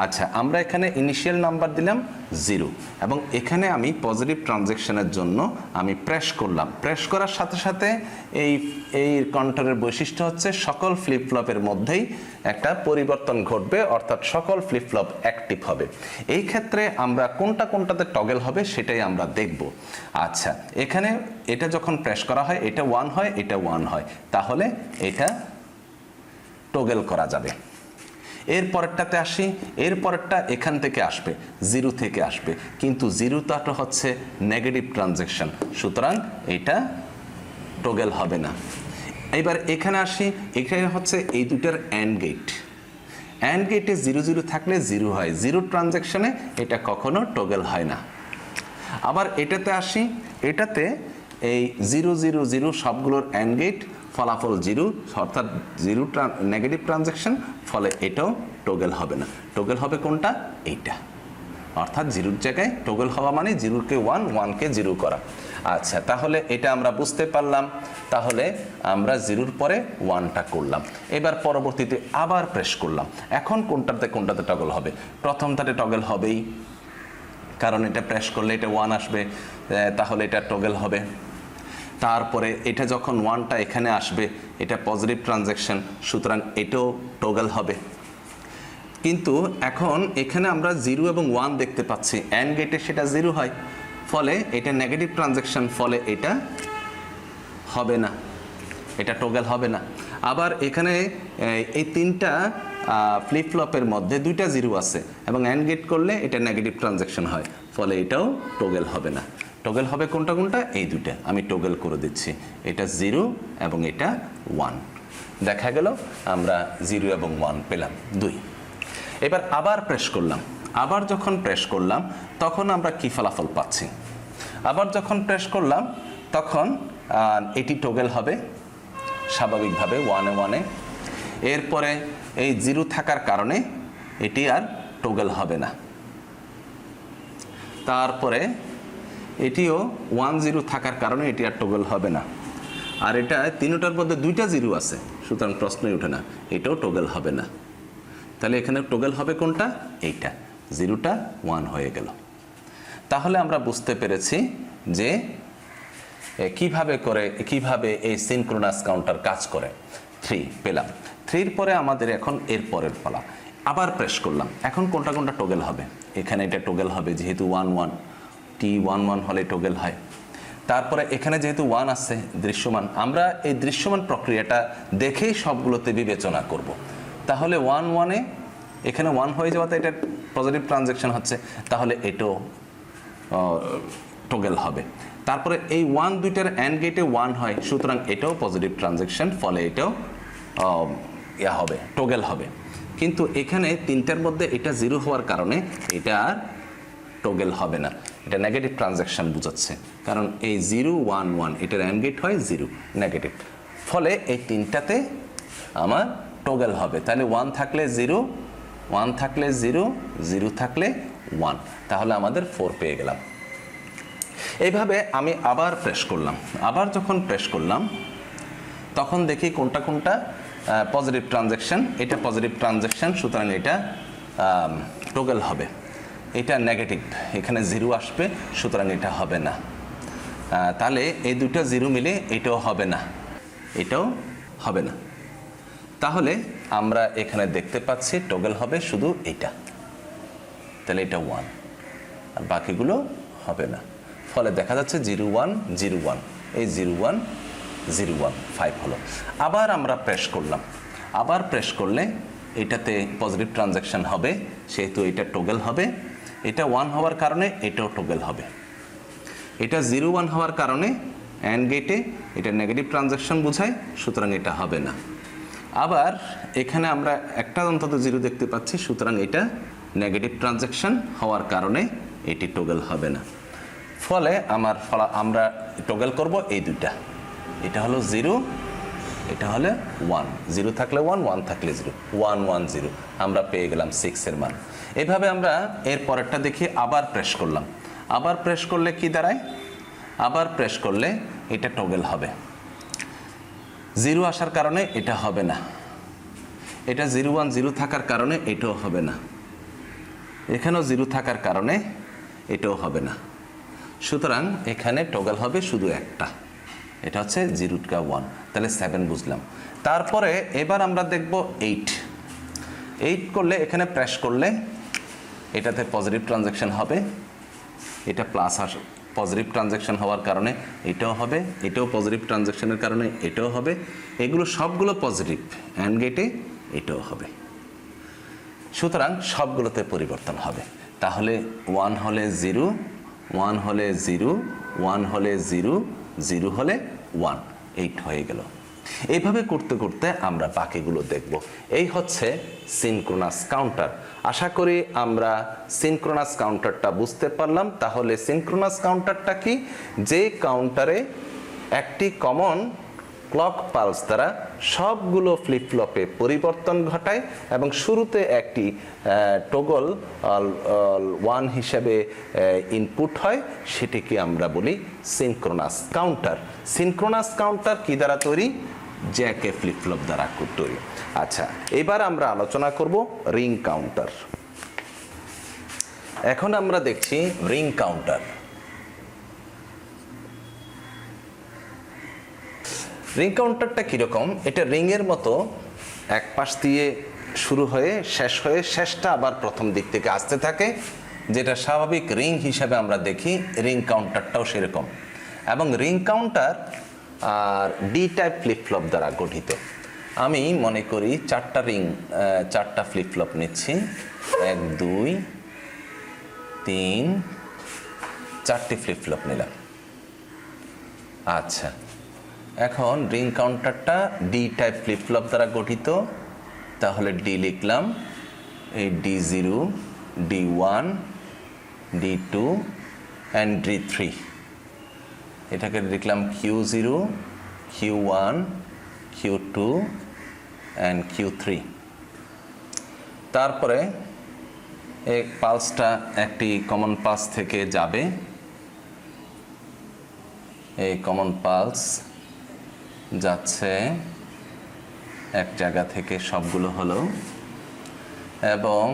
আচ্ছা, আমরা এখানে ইনিশিয়াল নাম্বার দিলাম 0, এবং এখানে আমি পজিটিভ ট্রানজ্যাকশনের জন্য আমি প্রেস করলাম। প্রেস করার সাথে সাথে এই কন্ট্রোলের বৈশিষ্ট্য হচ্ছে সকল ফ্লিপ ফ্লপের মধ্যেই একটা পরিবর্তন ঘটবে, অর্থাৎ সকল ফ্লিপ ফ্লপ অ্যাক্টিভ হবে। এই ক্ষেত্রে আমরা কোনটাতে টগল হবে সেটাই আমরা দেখব। আচ্ছা, এখানে এটা যখন প্রেস করা হয় এটা 1 হয়, এটা 1 হয়, তাহলে এটা টগল করা যাবে। এর পরেরটাতে আসি, এর পরেরটা এখান থেকে আসবে, 0 থেকে আসবে, কিন্তু 0টা হচ্ছে নেগেটিভ ট্রানজ্যাকশন, সুতরাং এটা টগল হবে না। এবার এখানে আসি, এখানে হচ্ছে এই দুটার অ্যান্ড গেট। অ্যান্ড গেটে 0 থাকলে 0 হয়, 0 ট্রানজ্যাকশনে এটা কখনো টগল হয় না। আবার এটাতে আসি, এটাতে এই 0 সবগুলোর অ্যান্ড গেট, ফলাফল 0, অর্থাৎ 0 নেগেটিভ ট্রানজ্যাকশন, ফলে এটাও টগল হবে না। টগল হবে কোনটা? এইটা, অর্থাৎ 0-র জায়গায় টগল হওয়া মানে 0-কে 1, 1-কে 0 করা। আচ্ছা, তাহলে এটা আমরা বুঝতে পারলাম। তাহলে আমরা 0-র পরে 1টা করলাম, এবার পরবর্তীতে আবার প্রেস করলাম। এখন কোনটাতে টগল হবে? প্রথমটাতে টগল হবেই, কারণ এটা প্রেস করলে এটা 1 আসবে, তাহলে এটা টগল হবে। তারপরে এটা যখন 1টা এখানে আসবে, এটা পজিটিভ ট্রানজ্যাকশন, সুতরাং এটাও টগল হবে। কিন্তু এখন এখানে আমরা 0 এবং 1 দেখতে পাচ্ছি, অ্যান্ড গেটে সেটা 0 হয়, ফলে এটা নেগেটিভ ট্রানজ্যাকশন, ফলে এটা হবে না, এটা টগল হবে না। আবার এখানে এই 3টা ফ্লিপ ফ্লপের মধ্যে 2টা 0 আছে এবং অ্যান্ড গেট করলে এটা নেগেটিভ ট্রানজ্যাকশন হয়, ফলে এটাও টগল হবে না। টগল হবে কোনটা কোনটা? এই 2টা আমি টগল করে দিচ্ছি, এটা 0 এবং এটা 1। দেখা গেল আমরা 0 এবং 1 পেলাম 2। এবার আবার প্রেস করলাম, আবার যখন প্রেস করলাম তখন আমরা কি ফলাফল পাচ্ছি? আবার যখন প্রেস করলাম তখন এটি টগল হবে স্বাভাবিকভাবে 1-এ 1-এ। এরপরে এই 0 থাকার কারণে এটি আর টগল হবে না। তারপরে এটিও 1-0 থাকার কারণে এটি আর টগল হবে না। আর এটা 3টার মধ্যে 2টা 0 আছে, সুতরাং প্রশ্নই ওঠে না, এটাও টগল হবে না। তাহলে এখানে টগল হবে কোনটা? এইটা, 0টা 1 হয়ে গেল। তাহলে আমরা বুঝতে পেরেছি যে কিভাবে এই সিনক্রোনাস কাউন্টার কাজ করে। 3 পেলাম। 3-র পরে আমাদের এখন এর পরের পালা। আবার প্রেস করলাম, এখন কোনটা কোনটা টগল হবে? এখানে এটা টগল হবে যেহেতু 1-1, T11 হলে টগল হয়। তারপরে এখানে যেহেতু 1 আছে দৃশ্যমান, আমরা এই দৃশ্যমান প্রক্রিয়াটা দেখেই সবগুলোতে বিবেচনা করব। তাহলে 1-1-এ এখানে 1 হয়ে যাওয়াতে এটা পজিটিভ ট্রানজ্যাকশন হচ্ছে, তাহলে এটাও টগল হবে। তারপরে এই 1-2টার অ্যান্ড গেটে 1 হয়, সুতরাং এটাও পজিটিভ ট্রানজ্যাকশন, ফলে এটাও হবে, টগল হবে। কিন্তু এখানে 3টার মধ্যে এটা 0 হওয়ার কারণে এটা আর টগল হবে না, এটা নেগেটিভ ট্রানজ্যাকশন বোঝাচ্ছে, কারণ এই 0-1-1 এটার অ্যান্ড গেট হয় 0 নেগেটিভ, ফলে এই 3টাতে আমার টগল হবে। তাহলে 1 থাকলে 0, 1 থাকলে 0, 0 থাকলে 1, তাহলে আমাদের 4 পেয়ে গেলাম। এইভাবে আমি আবার প্রেস করলাম, আবার যখন প্রেস করলাম তখন দেখি কোনটা কোনটা পজিটিভ ট্রানজ্যাকশন। এটা পজিটিভ ট্রানজ্যাকশন, সুতরাং এটা টগল হবে। এটা নেগেটিভ, এখানে 0 আসবে, সুতরাং এটা হবে না। তাহলে এই 2টা 0 মিলে এটাও হবে না, এটাও হবে না। তাহলে আমরা এখানে দেখতে পাচ্ছি টগল হবে শুধু এটা, তাহলে এটা 1, আর বাকিগুলো হবে না। ফলে দেখা যাচ্ছে 0-1-0-1, এই 0-1-0-1 5 হলো। আবার আমরা প্রেস করলাম, আবার প্রেস করলে এটাতে পজিটিভ ট্রানজ্যাকশন হবে, সেহেতু এটা টগল হবে। এটা 1 হওয়ার কারণে এটাও টগল হবে। এটা 0-1 হওয়ার কারণে অ্যান্ড গেটে এটা নেগেটিভ ট্রানজ্যাকশন বোঝায়, সুতরাং এটা হবে না। আবার এখানে আমরা একটা অন্তত 0 দেখতে পাচ্ছি, সুতরাং এটা নেগেটিভ ট্রানজ্যাকশন হওয়ার কারণে এটি টগল হবে না। ফলে আমরা টগল করব এই 2টা, এটা হলো 0, এটা হলো 1, 0 থাকলে 1, 1 থাকলে 0, 1-1-0, আমরা পেয়ে গেলাম 6-এর মান। এভাবে আমরা এর পরেরটা দেখি। আবার প্রেস করলাম, আবার প্রেস করলে কি দাঁড়ায়? আবার প্রেস করলে এটা টগল হবে। 0 আসার কারণে এটা হবে না, এটা 0-1-0 থাকার কারণে এটাও হবে না, এখানেও 0 থাকার কারণে এটাও হবে না। সুতরাং এখানে টগল হবে শুধু একটা, এটা হচ্ছে 0-1, তাহলে 7 বুঝলাম। তারপরে এবার আমরা দেখব 8 করলে এখানে প্রেস করলে এটাতে পজিটিভ ট্রানজ্যাকশন হবে, এটা প্লাস পজিটিভ ট্রানজ্যাকশন হওয়ার কারণে এটাও হবে, এটাও পজিটিভ ট্রানজ্যাকশনের কারণে এটাও হবে, এগুলো সবগুলো পজিটিভ, অ্যান্ড গেটে এটাও হবে। সুতরাং সবগুলোতে পরিবর্তন হবে। তাহলে 1 হলে 0, 1 হলে 0, 1 হলে 0, 0 হলে 1, 8 হয়ে গেল। এইভাবে করতে করতে আমরা বাকিগুলো দেখব। এই হচ্ছে সিনক্রোনাস কাউন্টার। আশা করি আমরা সিনক্রোনাস কাউন্টারটা বুঝতে পারলাম। তাহলে সিনক্রোনাস কাউন্টারটা কি? যে কাউন্টারে একটি কমন ক্লক পালস দ্বারা সবগুলো ফ্লিপ ফ্লপে পরিবর্তন ঘটায় এবং শুরুতে একটি টগল 1 হিসেবে ইনপুট হয়, সেটিকে আমরা বলি সিনক্রোনাস কাউন্টার। সিনক্রোনাস কাউন্টার কি দ্বারা তৈরি? জ্যাকে ফ্লিপ ফ্লপ দ্বারা তৈরি। আচ্ছা, এবার আমরা আলোচনা করব রিং কাউন্টার। এখন আমরা দেখছি রিং কাউন্টার। রিং কাউন্টারটা কীরকম? এটা রিংয়ের মতো এক পাশ দিয়ে শুরু হয়ে শেষটা আবার প্রথম দিক থেকে আসতে থাকে, যেটা স্বাভাবিক রিং হিসাবে আমরা দেখি। রিং কাউন্টারটাও সেরকম, এবং রিং কাউন্টার আর ডি টাইপ ফ্লিপ ফ্লপ দ্বারা গঠিত। আমি মনে করি চারটা ফ্লিপ ফ্লপ নিচ্ছি, 1 2 3 4টি ফ্লিপ ফ্লপ নিলাম। আচ্ছা, এখন রিং কাউন্টারটা ডি টাইপ ফ্লিপ ফ্লপ দ্বারা গঠিত, তাহলে ডি লিখলাম, এই D0 D1 D2 and D3। এটাকে লিখলাম Q0 Q1 Q2 and Q3। তারপরে এই পালসটা একটি কমন পালস থেকে যাবে, এই কমন পালস যাচ্ছে এক জায়গা থেকে সবগুলো হলো, এবং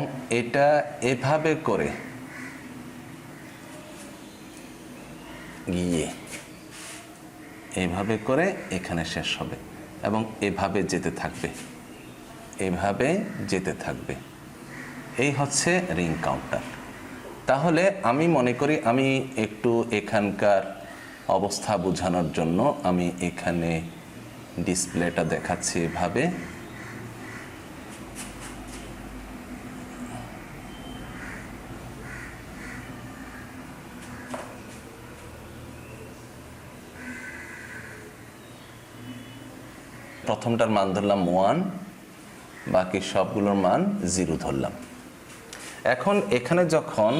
এটা এভাবে করে গিয়ে এইভাবে করে এখানে শেষ হবে, এবং এভাবে যেতে থাকবে, এভাবে যেতে থাকবে। এই হচ্ছে রিং কাউন্টার। তাহলে আমি মনে করি আমি একটু এখানকার অবস্থা বোঝানোর জন্য আমি এখানে ডিসপ্লেটা দেখাচ্ছি এভাবে। প্রথমটার মান ধরলাম 1, বাকি সবগুলোর মান 0 ধরলাম। এখন এখানে যখন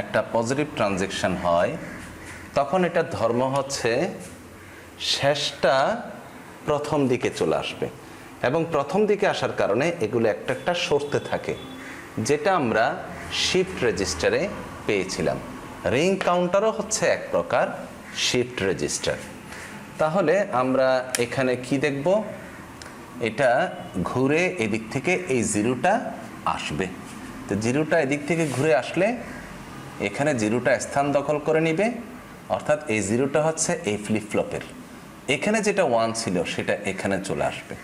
একটা পজিটিভ ট্রানজেকশন হয়, তখন এটা ধর্ম হচ্ছে শেষটা প্রথম দিকে চলে আসবে, এবং প্রথম দিকে আসার কারণে এগুলো একটা একটা সরতে থাকে, যেটা আমরা শিফট রেজিস্টারে পেয়েছিলাম। রিং কাউন্টারও হচ্ছে এক প্রকার শিফট রেজিস্টার। তাহলে আমরা এখানে কি দেখব? এটা ঘুরে এদিক থেকে এই 0টা আসবে। তো 0টা এদিক থেকে ঘুরে আসলে এখানে 0টা স্থান দখল করে নিবে, অর্থাৎ এই 0টা হচ্ছে এই ফ্লিপ ফ্লপের। এখানে যেটা 1 ছিল সেটা এখানে চলে আসবে,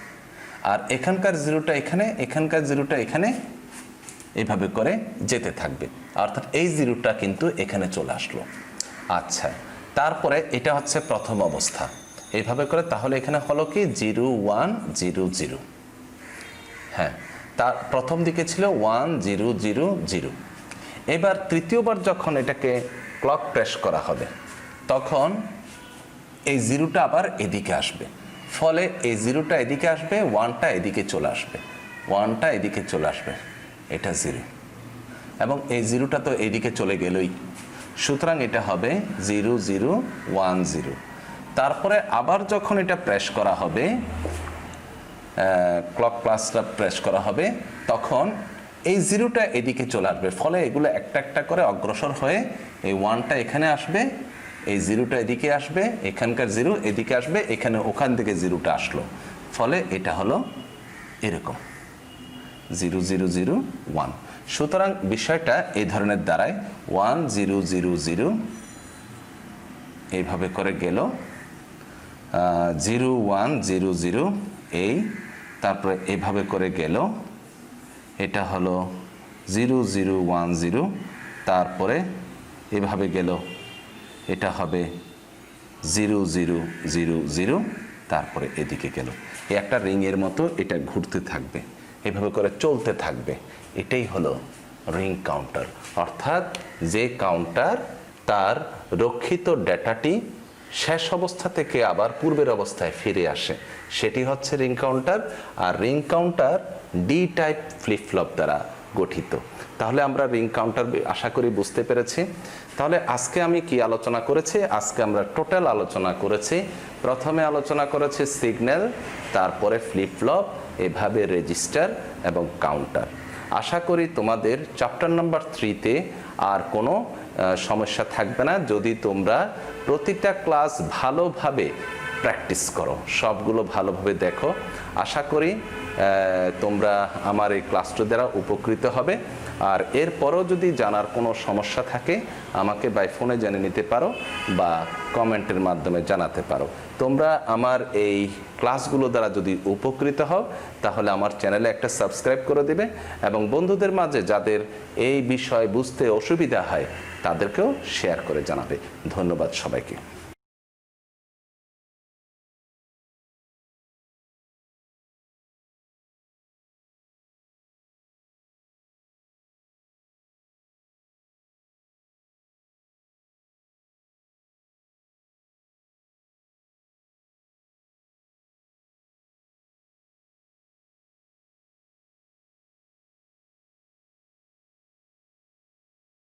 আর এখানকার 0টা এখানে, এখানকার 0টা এখানে, এইভাবে করে যেতে থাকবে, অর্থাৎ এই 0টা কিন্তু এখানে চলে আসলো। আচ্ছা, তারপরে এটা হচ্ছে প্রথম অবস্থা, এইভাবে করে। তাহলে এখানে হলো কি 0 1 0 0। হ্যাঁ, তার প্রথম দিকে ছিল 1 0 0 0। এবার তৃতীয়বার যখন এটাকে ক্লক প্রেস করা হবে, তখন এই 0টা আবার এদিকে আসবে, ফলে এই 0টা এদিকে আসবে, 1টা এদিকে চলে আসবে, 1টা এদিকে চলে আসবে, এটা 0, এবং এই 0টা তো এদিকে চলে গেলই, সুতরাং এটা হবে 0 0 1 0। তারপরে আবার যখন এটা প্রেস করা হবে, ক্লক প্লাসটা প্রেস করা হবে, তখন এই 0টা এদিকে চলে আসবে, ফলে এগুলো একটা একটা করে অগ্রসর হয়ে এই 1টা এখানে আসবে, এই 0টা এদিকে আসবে, এখানকার 0 এদিকে আসবে, এখানে ওখান থেকে 0টা আসলো, ফলে এটা হলো এরকম 0 0 0 1। সুতরাং বিষয়টা এই ধরনের দাঁড়ায় 1 0 0 0, এইভাবে করে গেল 0 1 0 0, এই তারপরে এভাবে করে গেল, এটা হলো 0 0 1 0, তারপরে এভাবে গেল, এটা হবে 0 0 0 0, তারপরে এদিকে গেল। এই একটা রিংয়ের মতো এটা ঘুরতে থাকবে, এভাবে করে চলতে থাকবে। এটাই হলো রিং কাউন্টার, অর্থাৎ যে কাউন্টার তার রক্ষিত ডেটাটি শেষ অবস্থা থেকে আবার পূর্বের অবস্থায় ফিরে আসে, সেটি হচ্ছে রিং কাউন্টার। আর ring counter D type flip flop দ্বারা গঠিত। তাহলে আমরা রিং কাউন্টার আশা করি বুঝতে পেরেছি। তাহলে আজকে আমি কি আলোচনা করেছি? আজকে আমরা টোটাল আলোচনা করেছি, প্রথমে আলোচনা করেছি সিগন্যাল, তারপরে ফ্লিপ ফ্লপ, এভাবে রেজিস্টার এবং কাউন্টার। আশা করি তোমাদের চ্যাপ্টার নাম্বার 3-তে আর কোনো সমস্যা থাকবে না, যদি তোমরা প্রতিটা ক্লাস ভালোভাবে প্র্যাকটিস করো, সবগুলো ভালোভাবে দেখো। আশা করি তোমরা আমার এই ক্লাসটি দ্বারা উপকৃত হবে। আর এরপরও যদি জানার কোনো সমস্যা থাকে আমাকে বাই ফোনে জেনে নিতে পারো বা কমেন্টের মাধ্যমে জানাতে পারো। তোমরা আমার এই ক্লাসগুলো দ্বারা যদি উপকৃত হও তাহলে আমার চ্যানেলে একটা সাবস্ক্রাইব করে দেবে এবং বন্ধুদের মাঝে যাদের এই বিষয় বুঝতে অসুবিধা হয় তাদেরকেও শেয়ার করে জানাবে। ধন্যবাদ সবাইকে।